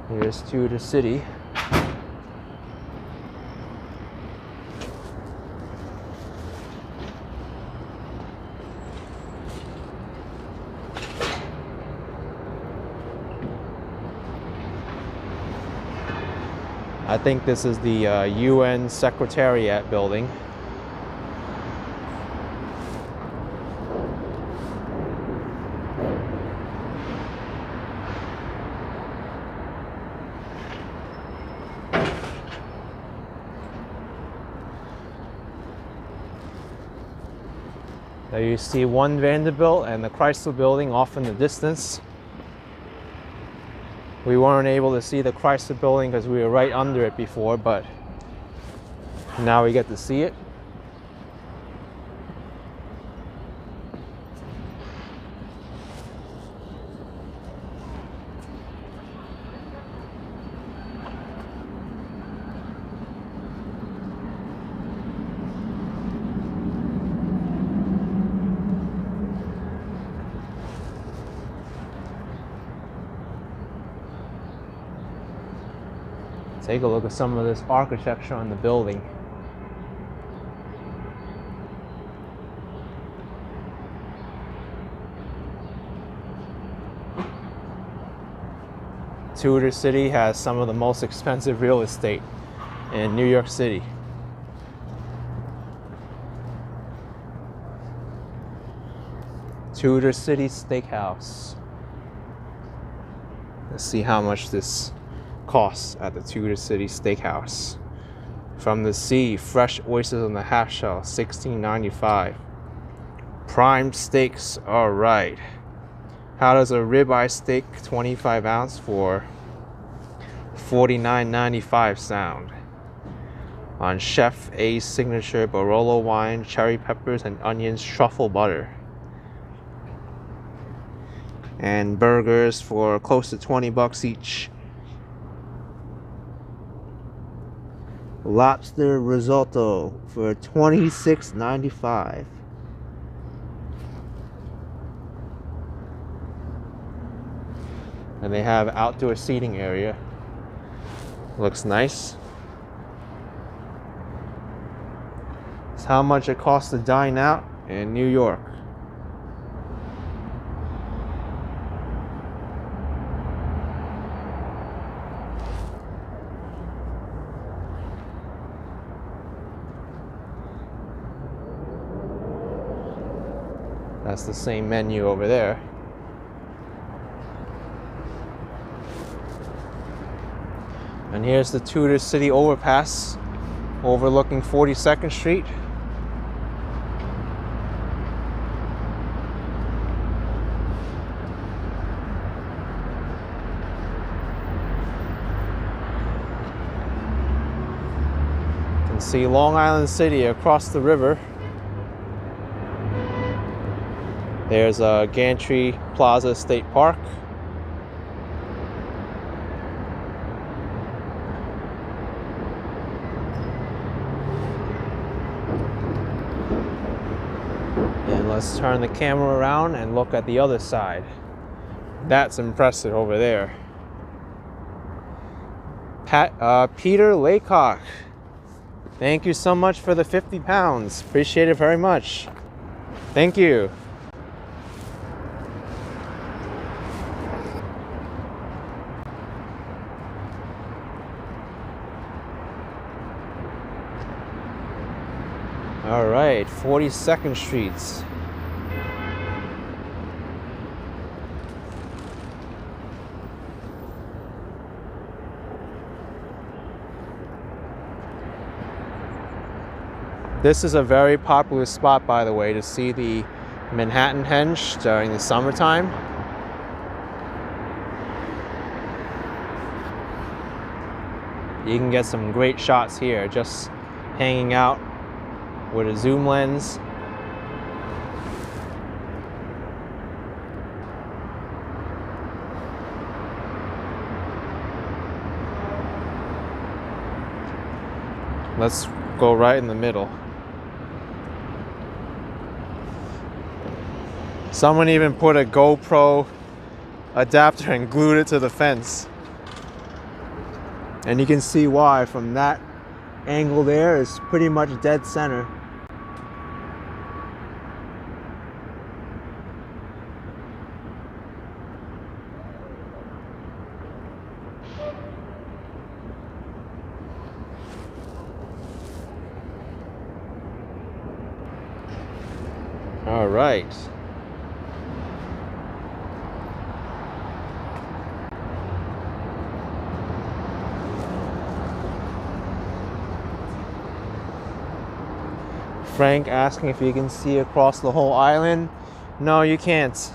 Here's Tudor City. I think this is the UN Secretariat building. There you see One Vanderbilt and the Chrysler Building off in the distance. We weren't able to see the Chrysler Building because we were right under it before, but now we get to see it. Take a look at some of this architecture on the building. Tudor City has some of the most expensive real estate in New York City. Tudor City Steakhouse. Let's see how much this costs at the Tudor City Steakhouse. From the sea, fresh oysters on the half shell, $16.95. Prime steaks, all right. How does a ribeye steak 25 ounce for $49.95 sound? On Chef A's signature Barolo wine, cherry peppers and onions, truffle butter. And burgers for close to 20 bucks each. Lobster risotto for $26.95. And they have outdoor seating area. Looks nice. It's how much it costs to dine out in New York. That's the same menu over there. And here's the Tudor City overpass overlooking 42nd Street. You can see Long Island City across the river. There's Gantry Plaza State Park. And let's turn the camera around and look at the other side. That's impressive over there. Peter Laycock, thank you so much for the 50 pounds. Appreciate it very much. Thank you. All right, 42nd Street. This is a very popular spot, by the way, to see the Manhattan Henge during the summertime. You can get some great shots here, just hanging out with a zoom lens. Let's go right in the middle. Someone even put a GoPro adapter and glued it to the fence. And you can see why from that angle there is pretty much dead center. All right. Frank asking if you can see across the whole island. No, you can't.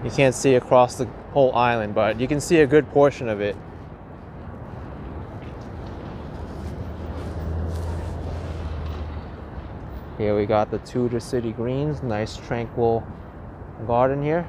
You can't see across the whole island, but you can see a good portion of it. Here we got the Tudor City Greens, nice tranquil garden here.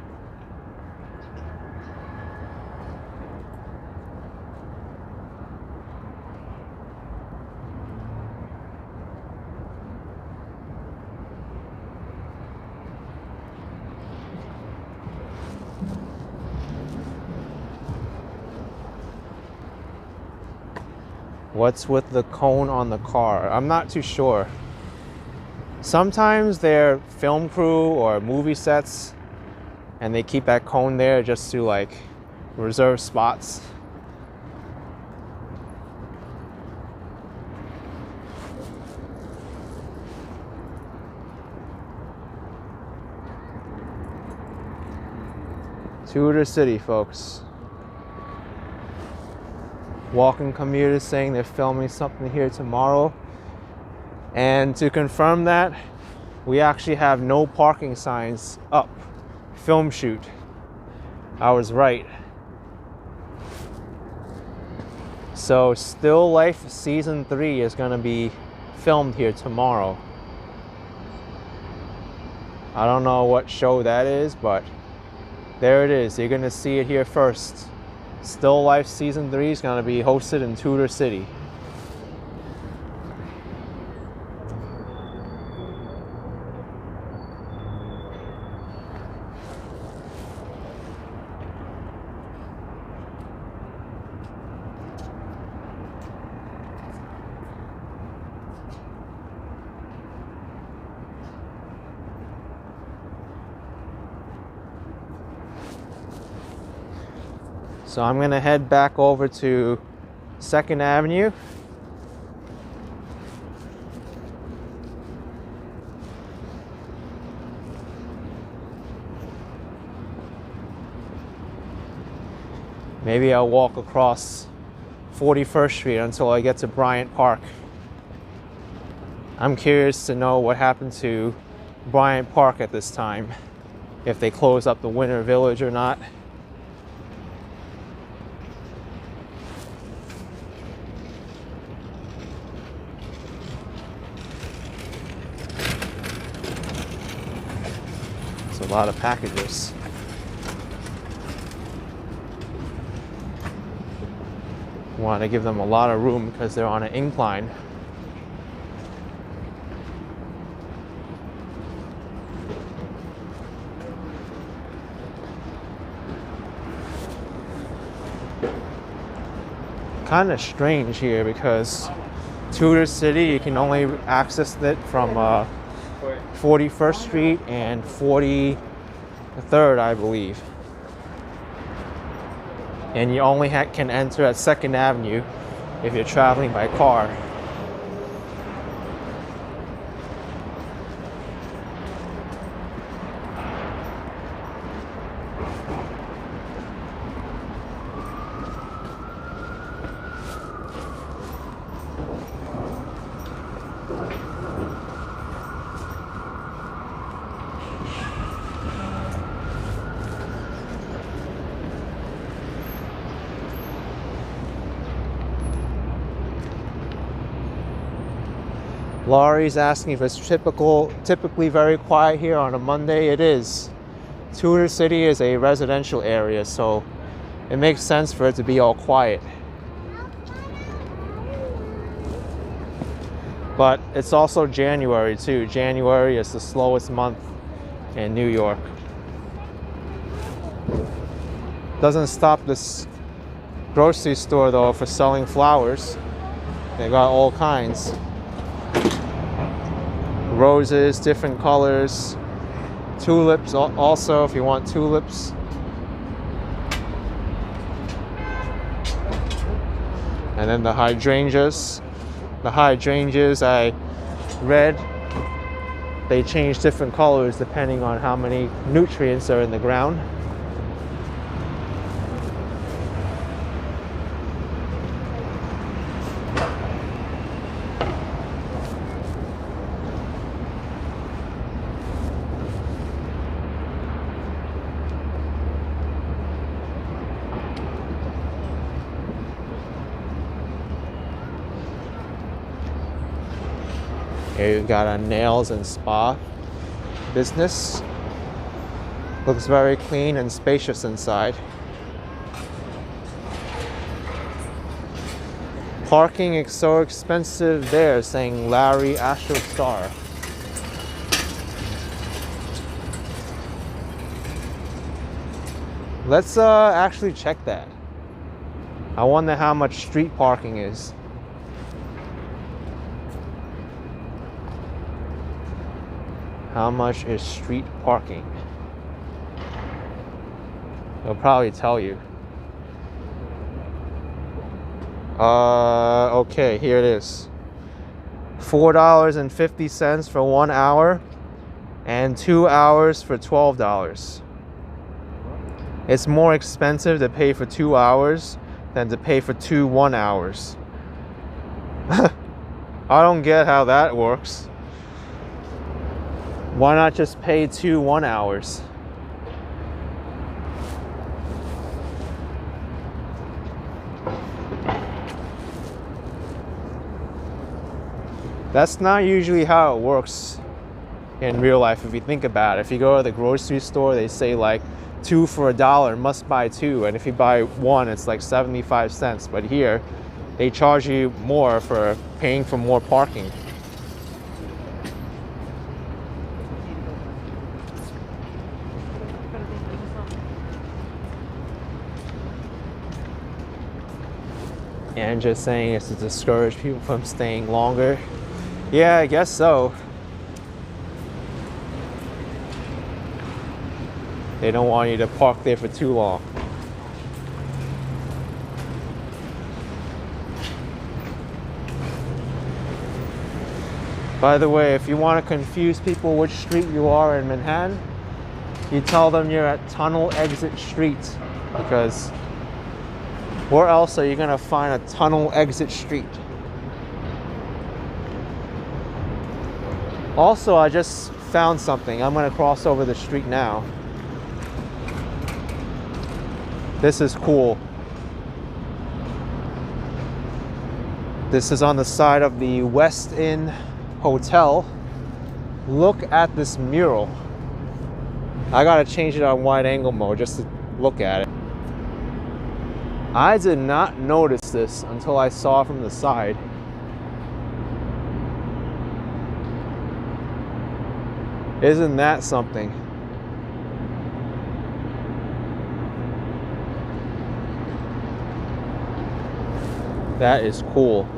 What's with the cone on the car? I'm not too sure. Sometimes they're film crew or movie sets, and they keep that cone there just to like reserve spots. Tudor City, folks. Walking commuters saying they're filming something here tomorrow. And to confirm that, we actually have no parking signs up. Film shoot. I was right. So Still Life Season 3 is going to be filmed here tomorrow. I don't know what show that is, but there it is. You're going to see it here first. Still Life Season 3 is going to be hosted in Tudor City. So I'm gonna head back over to 2nd Avenue. Maybe I'll walk across 41st Street until I get to Bryant Park. I'm curious to know what happened to Bryant Park at this time, if they close up the Winter Village or not. A lot of packages. Want to give them a lot of room because they're on an incline. Kind of strange here because Tudor City, you can only access it from 41st Street and 43rd, I believe. And you only can enter at 2nd Avenue if you're traveling by car. Laurie's asking if it's typically very quiet here on a Monday. It is. Tudor City is a residential area, so it makes sense for it to be all quiet. But it's also January too. January is the slowest month in New York. Doesn't stop this grocery store though for selling flowers. They got all kinds. Roses, different colors. Tulips also, if you want tulips. And then the hydrangeas. The hydrangeas, I read, they change different colors depending on how many nutrients are in the ground. Here you've got a nails and spa business. Looks very clean and spacious inside. Parking is so expensive there, saying Larry Astro Star. Let's actually check that. I wonder how much street parking is. How much is street parking? It'll probably tell you. Okay, here it is. $4.50 for 1 hour and 2 hours for $12. It's more expensive to pay for 2 hours than to pay for 2 1 hours. I don't get how that works. Why not just pay 2 1 hours? That's not usually how it works in real life if you think about it. If you go to the grocery store, they say like 2 for $1, must buy 2, and if you buy 1 it's like 75 cents. But here they charge you more for paying for more parking. And just saying it's to discourage people from staying longer. Yeah, I guess so. They don't want you to park there for too long. By the way, if you want to confuse people which street you are in Manhattan, you tell them you're at Tunnel Exit Street, because where else are you gonna find a tunnel exit street? Also, I just found something. I'm gonna cross over the street now. This is cool. This is on the side of the West Inn Hotel. Look at this mural. I gotta change it on wide angle mode just to look at it. I did not notice this until I saw it from the side. Isn't that something? That is cool.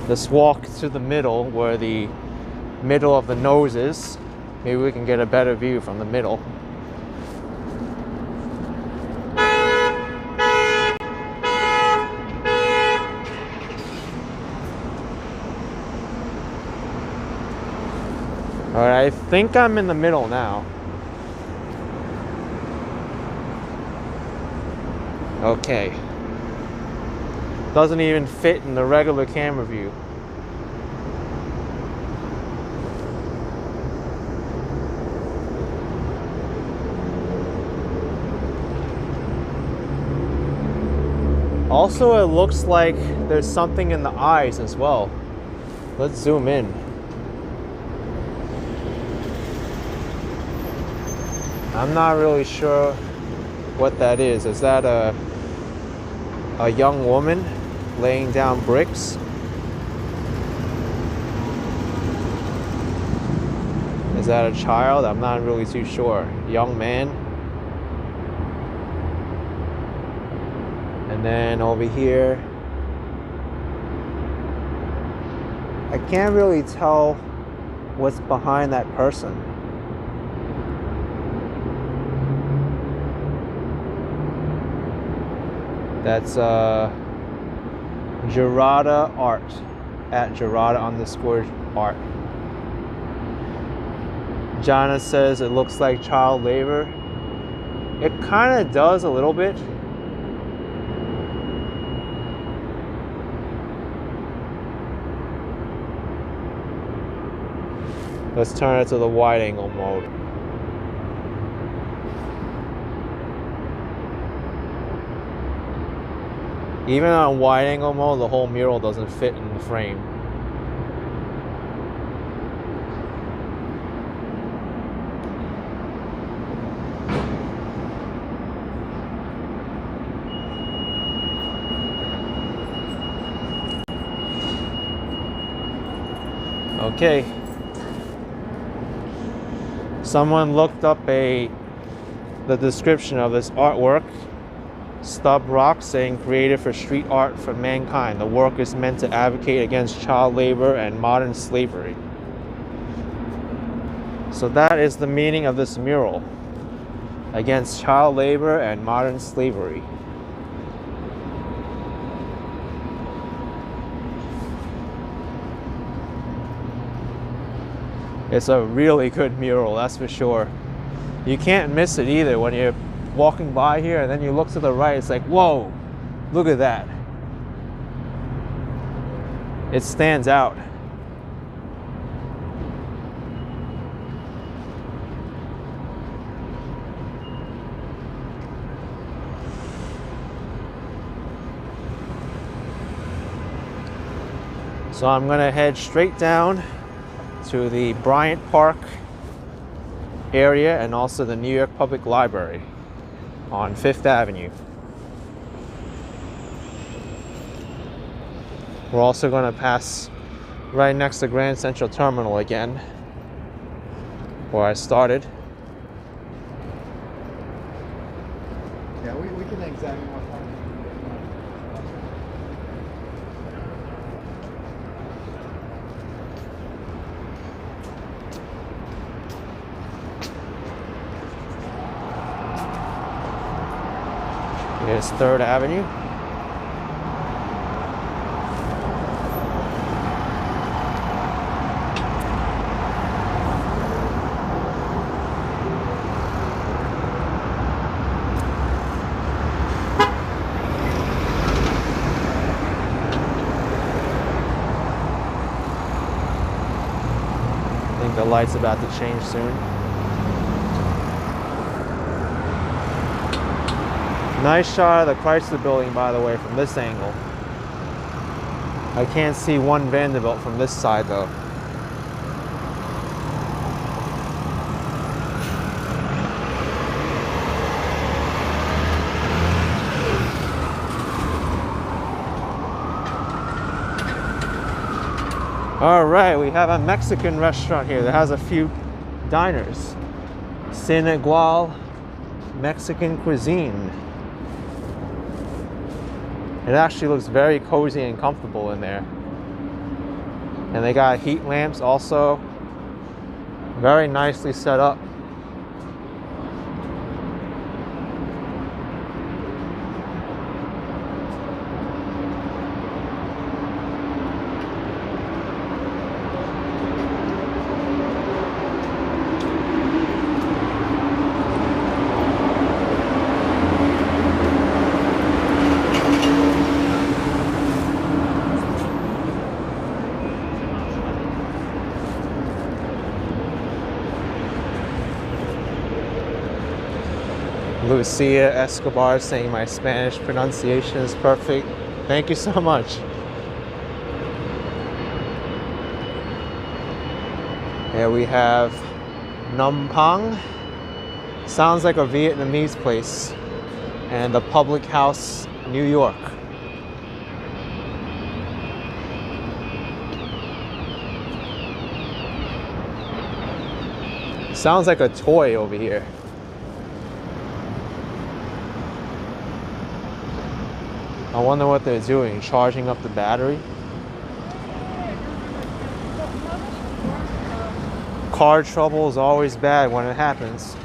Let's walk to the middle where the middle of the nose is. Maybe we can get a better view from the middle. All right, I think I'm in the middle now. Okay. Doesn't even fit in the regular camera view. Also, it looks like there's something in the eyes as well. Let's zoom in. I'm not really sure what that is. Is that a young woman laying down bricks? Is that a child? I'm not really too sure. Young man. And then over here, I can't really tell what's behind that person. That's Gerada Art, at Gerada_art. Jana says it looks like child labor. It kind of does a little bit. Let's turn it to the wide angle mode. Even on wide angle mode, the whole mural doesn't fit in the frame. Okay. Someone looked up the description of this artwork. stub rock saying created for street art for mankind. The work is meant to advocate against child labor and modern slavery. So that is the meaning of this mural. Against child labor and modern slavery. It's a really good mural, that's for sure. You can't miss it either when you're walking by here and then you look to the right, it's like, whoa, look at that. It stands out. So I'm gonna head straight down to the Bryant Park area and also the New York Public Library on 5th Avenue. We're also gonna pass right next to Grand Central Terminal again, where I started. Yeah, we can examine what happened. Here's 3rd Avenue. I think the light's about to change soon. Nice shot of the Chrysler Building, by the way, from this angle. I can't see one Vanderbilt from this side, though. All right, we have a Mexican restaurant here that has a few diners. Sin Igual Mexican cuisine. It actually looks very cozy and comfortable in there. And they got heat lamps also. Very nicely set up. Lucia Escobar saying my Spanish pronunciation is perfect. Thank you so much. Here we have Num Pang. Sounds like a Vietnamese place. And the Public House, New York. Sounds like a toy over here. I wonder what they're doing, charging up the battery. Car trouble is always bad when it happens.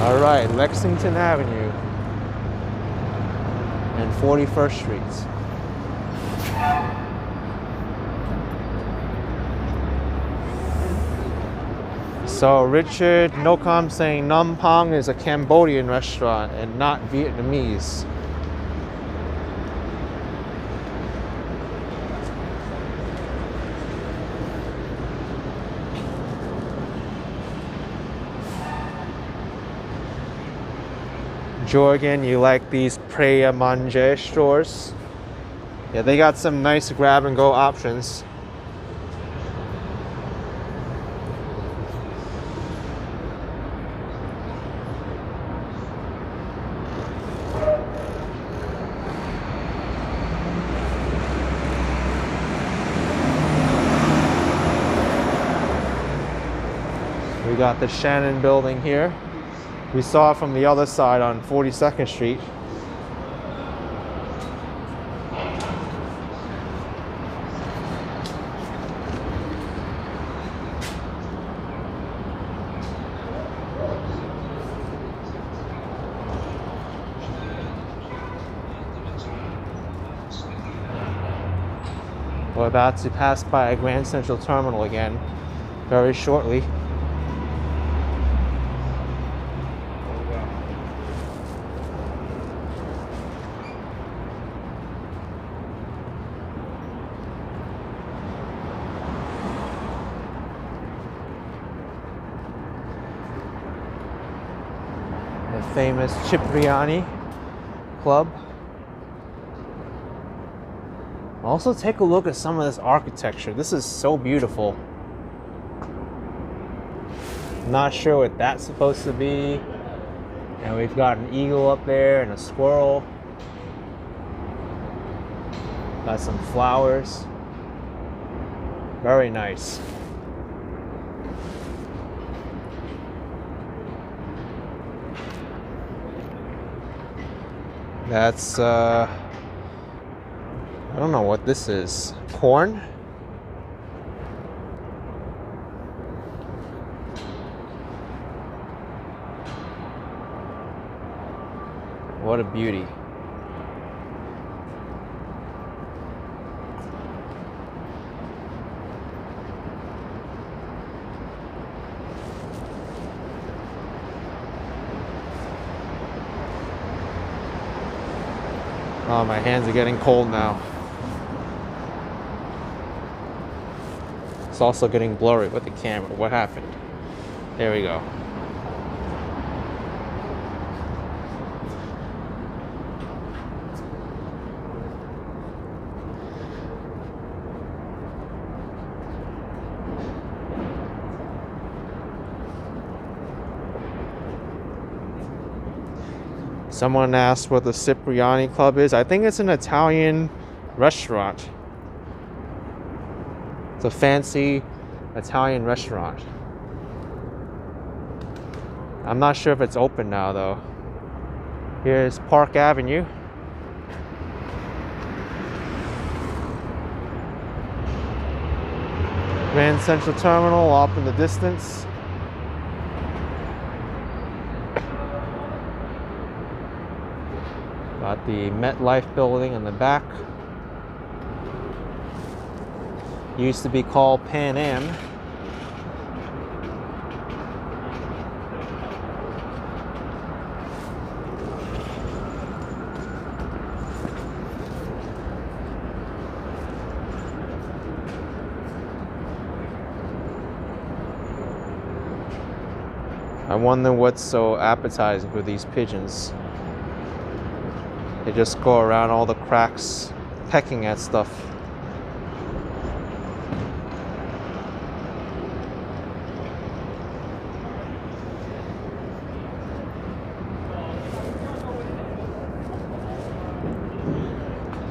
All right, Lexington Avenue and 41st Street. So Richard Nocom saying Num Pang is a Cambodian restaurant and not Vietnamese. Jorgen, you like these prêt à manger stores? Yeah, they got some nice grab and go options. got the Shannon building here. We saw it from the other side on 42nd Street. We're about to pass by Grand Central Terminal again very shortly. The famous Cipriani Club. Also, take a look at some of this architecture. This is so beautiful. Not sure what that's supposed to be. And we've got an eagle up there and a squirrel. Got some flowers. Very nice. That's I don't know what this is. Corn? What a beauty. Oh, my hands are getting cold now. It's also getting blurry with the camera. What happened? There we go. Someone asked what the Cipriani Club is. I think it's an Italian restaurant. It's a fancy Italian restaurant. I'm not sure if it's open now though. Here's Park Avenue. Grand Central Terminal up in the distance. Got the MetLife building in the back. Used to be called Pan Am. I wonder what's so appetizing for these pigeons. They just go around all the cracks, pecking at stuff.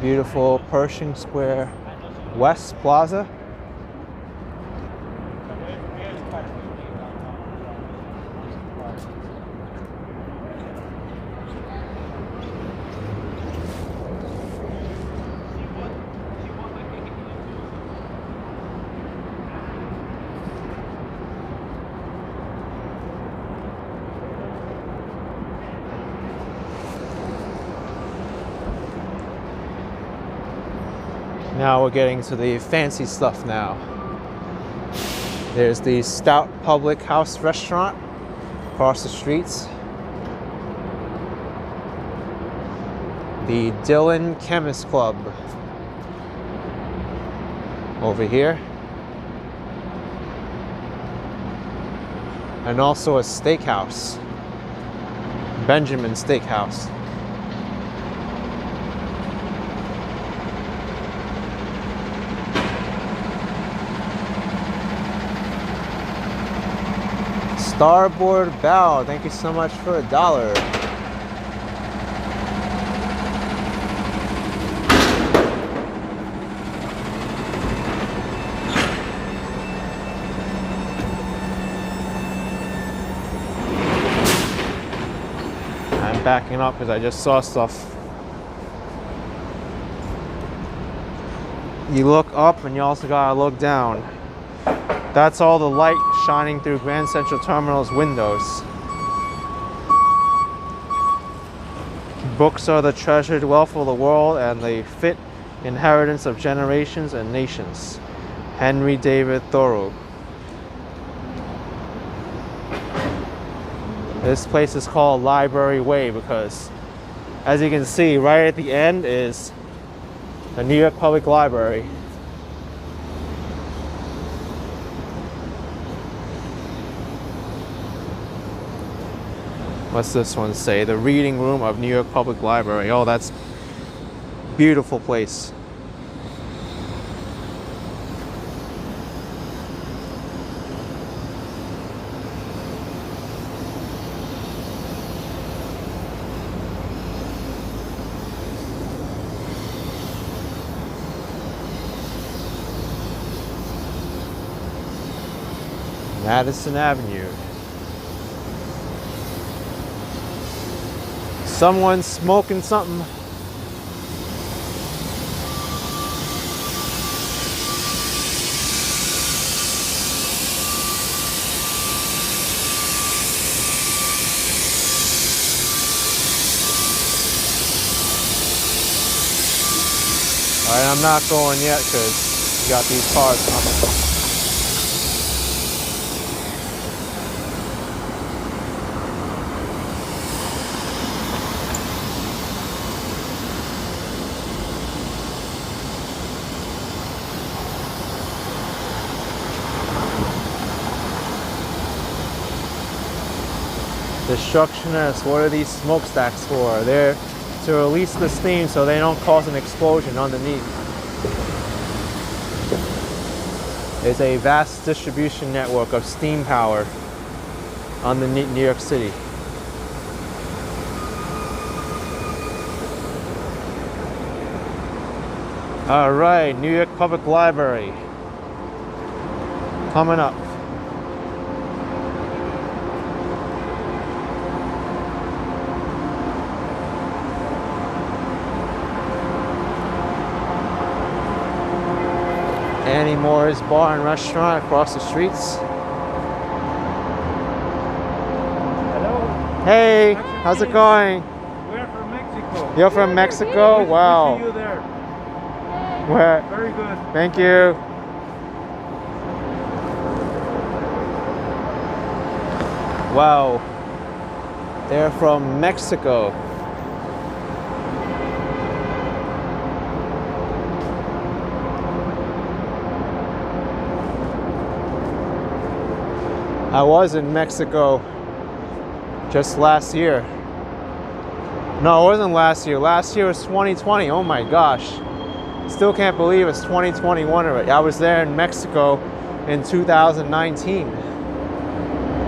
Beautiful Pershing Square West Plaza. Now we're getting to the fancy stuff now. There's the Stout Public House restaurant across the streets. The Dillon Chemist Club over here. And also a steakhouse, Benjamin Steakhouse. Starboard Bow, thank you so much for $1. backing up because I just saw stuff. You look up and you also gotta look down. That's all the light shining through Grand Central Terminal's windows. Books are the treasured wealth of the world and the fit inheritance of generations and nations. Henry David Thoreau. This place is called Library Way because, as you can see, right at the end is the New York Public Library. What's this one say? The reading room of New York Public Library. Oh, that's a beautiful place. Madison Avenue. Someone's smoking something. Alright, I'm not going yet because you got these cars coming. Destructionists, what are these smokestacks for? They're to release the steam so they don't cause an explosion underneath. There's a vast distribution network of steam power underneath New York City. All right, New York Public Library coming up. Annie Moore's Bar and Restaurant across the streets. Hello. Hey, how's it going? We're from Mexico. You're from Mexico? We Wow. see you there. Where? Very good. Thank you. Wow. They're from Mexico. I was in Mexico just last year. No, it wasn't last year. Last year was 2020. Oh my gosh. Still can't believe it's 2021 already. I was there in Mexico in 2019.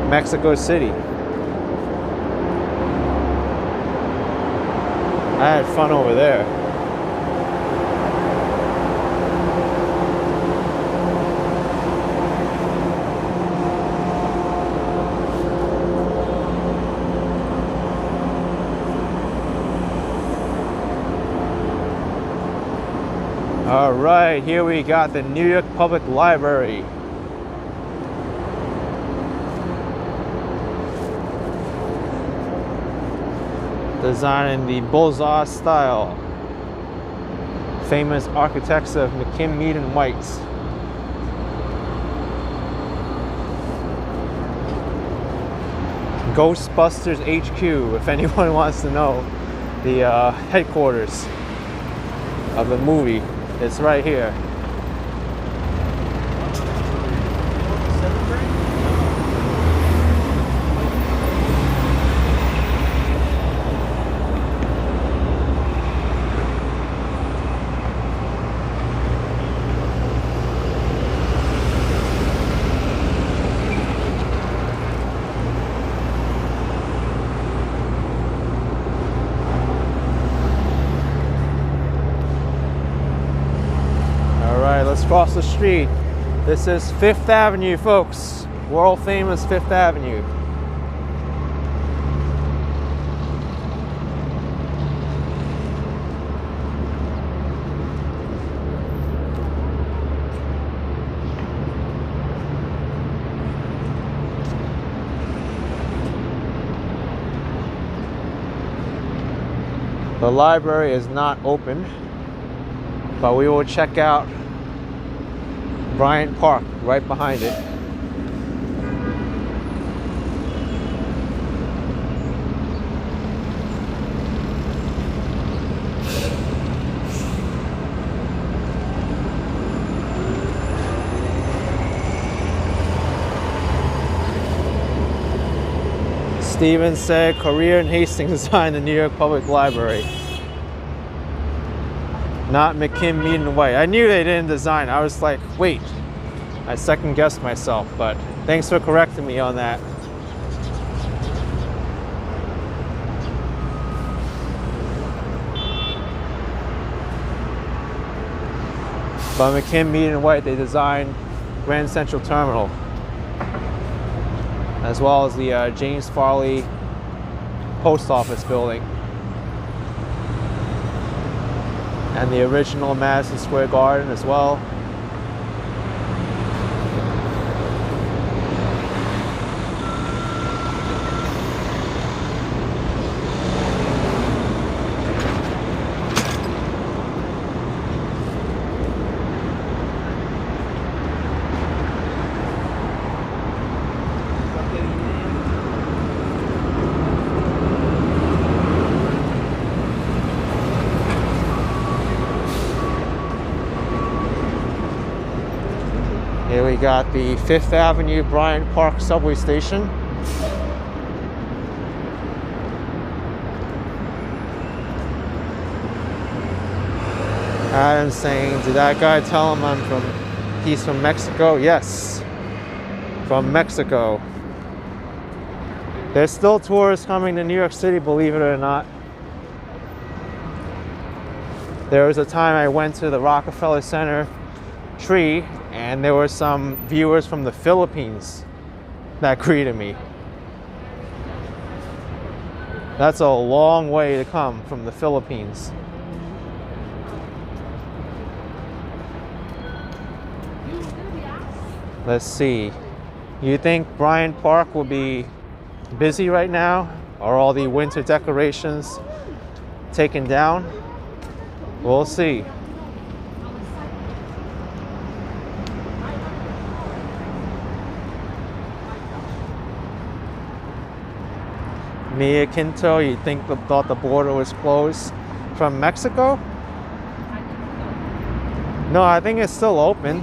Mexico City. I had fun over there. All right, here we got the New York Public Library. Designed in the Beaux-Arts style. Famous architects of McKim, Mead and White. Ghostbusters HQ, if anyone wants to know the headquarters of the movie. It's right here. Let's cross the street. This is Fifth Avenue, folks. World famous Fifth Avenue. The library is not open, but we will check out Bryant Park right behind it. Stevens said Korea and Hastings designed the New York Public Library. Not McKim, Mead and White. I knew they didn't design. I was like, wait. I second guessed myself, but thanks for correcting me on that. But McKim, Mead and White, they designed Grand Central Terminal, as well as the James Farley Post Office building. And the original Madison Square Garden as well. Here we got the 5th Avenue Bryant Park subway station. Adam's saying, did that guy tell him he's from Mexico? Yes, from Mexico. There's still tourists coming to New York City, believe it or not. There was a time I went to the Rockefeller Center tree, and there were some viewers from the Philippines that greeted me. That's a long way to come from the Philippines. Let's see. You think Bryant Park will be busy right now? Are all the winter decorations taken down? We'll see. Mia Quinto, you thought the border was closed from Mexico? No, I think it's still open.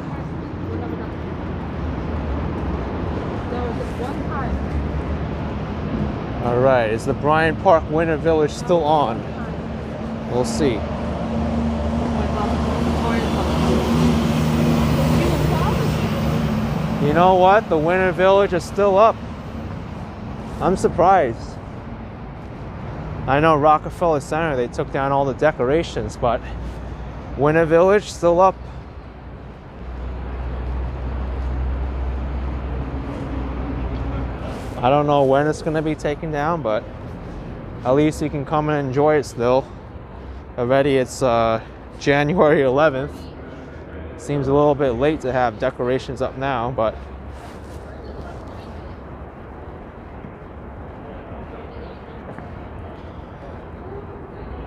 All right, is the Bryant Park Winter Village still on? We'll see. You know what? The Winter Village is still up. I'm surprised. I know Rockefeller Center, they took down all the decorations, but Winter Village still up. I don't know when it's gonna be taken down, but at least you can come and enjoy it still. Already it's January 11th. Seems a little bit late to have decorations up now, but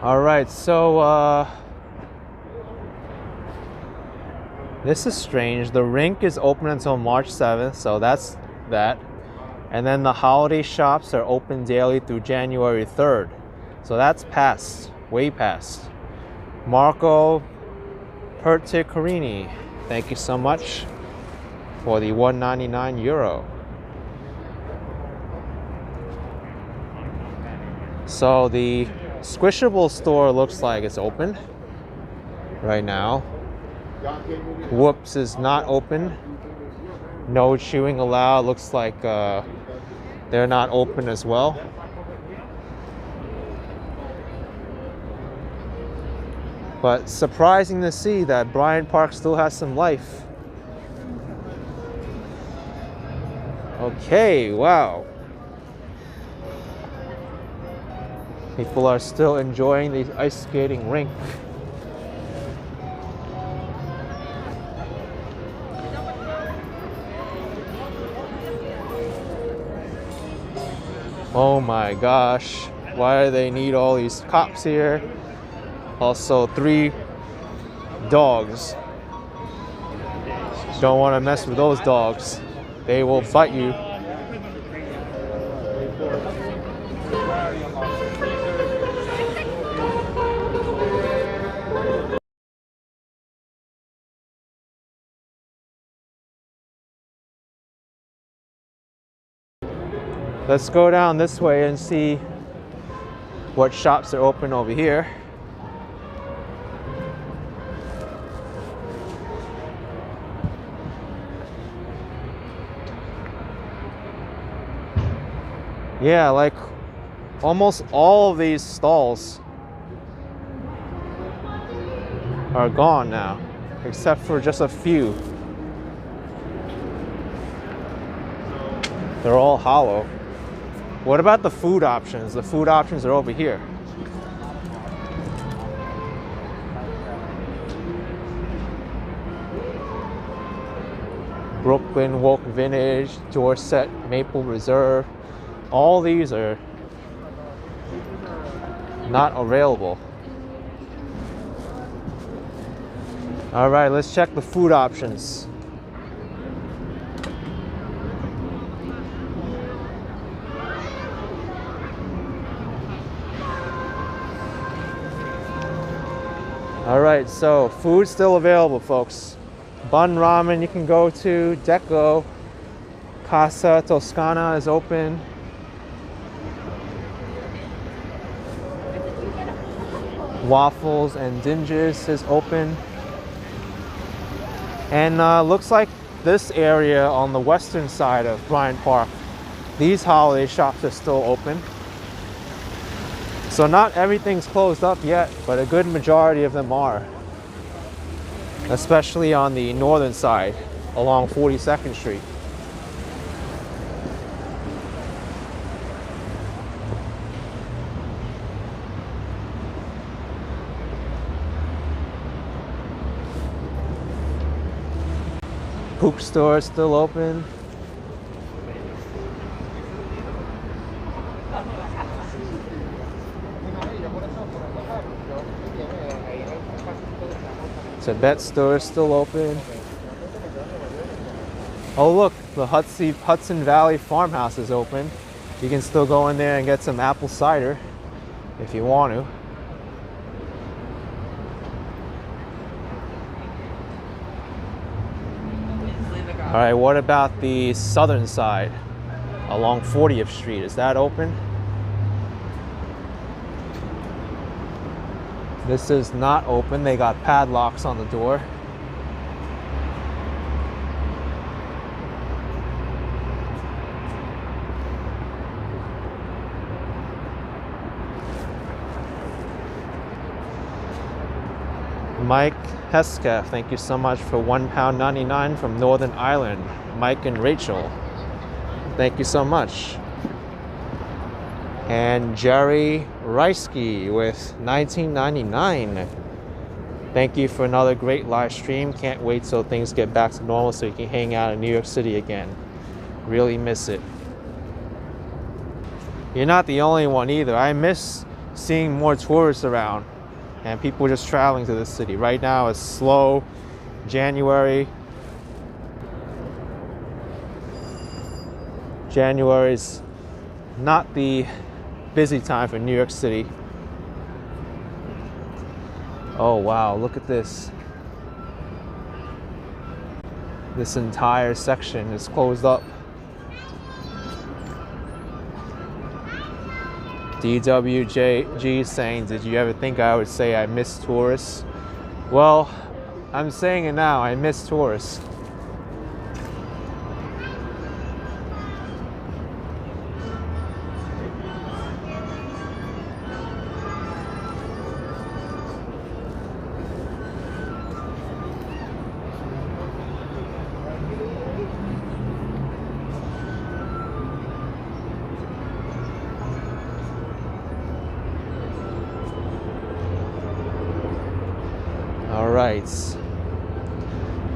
all right, so this is strange. The rink is open until March 7th, so that's that. And then the holiday shops are open daily through January 3rd. So that's past, way past. Marco Perticarini, thank you so much for the €199. So the Squishable store looks like it's open right now. Whoops is not open. No chewing allowed. Looks like they're not open as well. But surprising to see that Bryant Park still has some life. Okay, wow. People are still enjoying the ice skating rink. Oh my gosh, why do they need all these cops here? Also 3 dogs. Don't want to mess with those dogs. They will bite you. Let's go down this way and see what shops are open over here. Yeah, like almost all of these stalls are gone now, except for just a few. They're all hollow. What about the food options? The food options are over here. Brooklyn, Woke Vintage, Dorset, Maple Reserve. All these are not available. All right, let's check the food options. All right, so food's still available, folks. Bun Ramen you can go to. Deco. Casa Toscana is open. Waffles and Dinges is open. And looks like this area on the western side of Bryant Park, these holiday shops are still open. So not everything's closed up yet, but a good majority of them are. Especially on the northern side along 42nd Street. Poop store is still open. Tibet store is still open. Oh look, the Hudson Valley Farmhouse is open. You can still go in there and get some apple cider if you want to. All right, what about the southern side along 40th Street? Is that open? This is not open. They got padlocks on the door. Mike Hesketh, thank you so much for £1.99 from Northern Ireland. Mike and Rachel, thank you so much. And Jerry Reisky with $19.99. Thank you for another great live stream. Can't wait till things get back to normal so you can hang out in New York City again. Really miss it. You're not the only one either. I miss seeing more tourists around and people just traveling to the city. Right now it's slow. January's not the busy time for New York City. Oh wow, look at this. This entire section is closed up. DWJG saying, did you ever think I would say I miss tourists? Well, I'm saying it now, I miss tourists.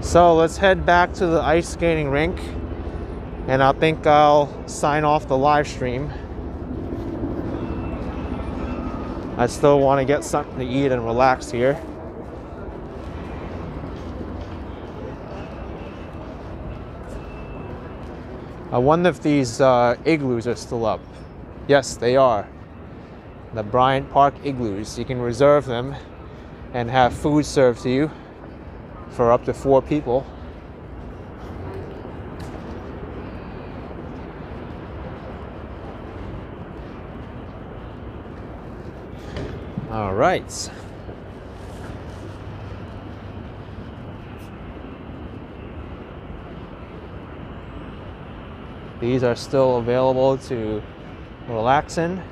So let's head back to the ice skating rink and I think I'll sign off the live stream. I still want to get something to eat and relax here. I wonder if these igloos are still up. Yes, they are. The Bryant Park Igloos. You can reserve them and have food served to you for up to 4 people. All right. These are still available to relax in.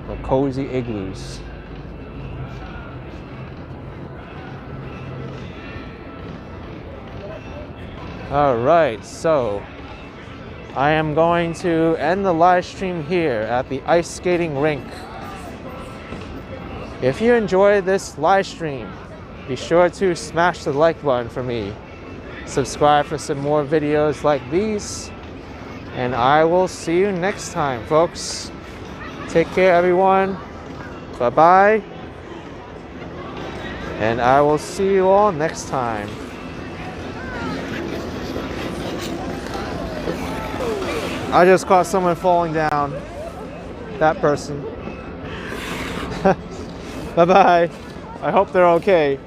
The cozy igloos. All right, so I am going to end the live stream here at the ice skating rink. If you enjoyed this live stream, be sure to smash the like button for me. Subscribe for some more videos like these. And I will see you next time, folks. Take care, everyone. Bye-bye. And I will see you all next time. I just caught someone falling down. That person. Bye-bye. I hope they're okay.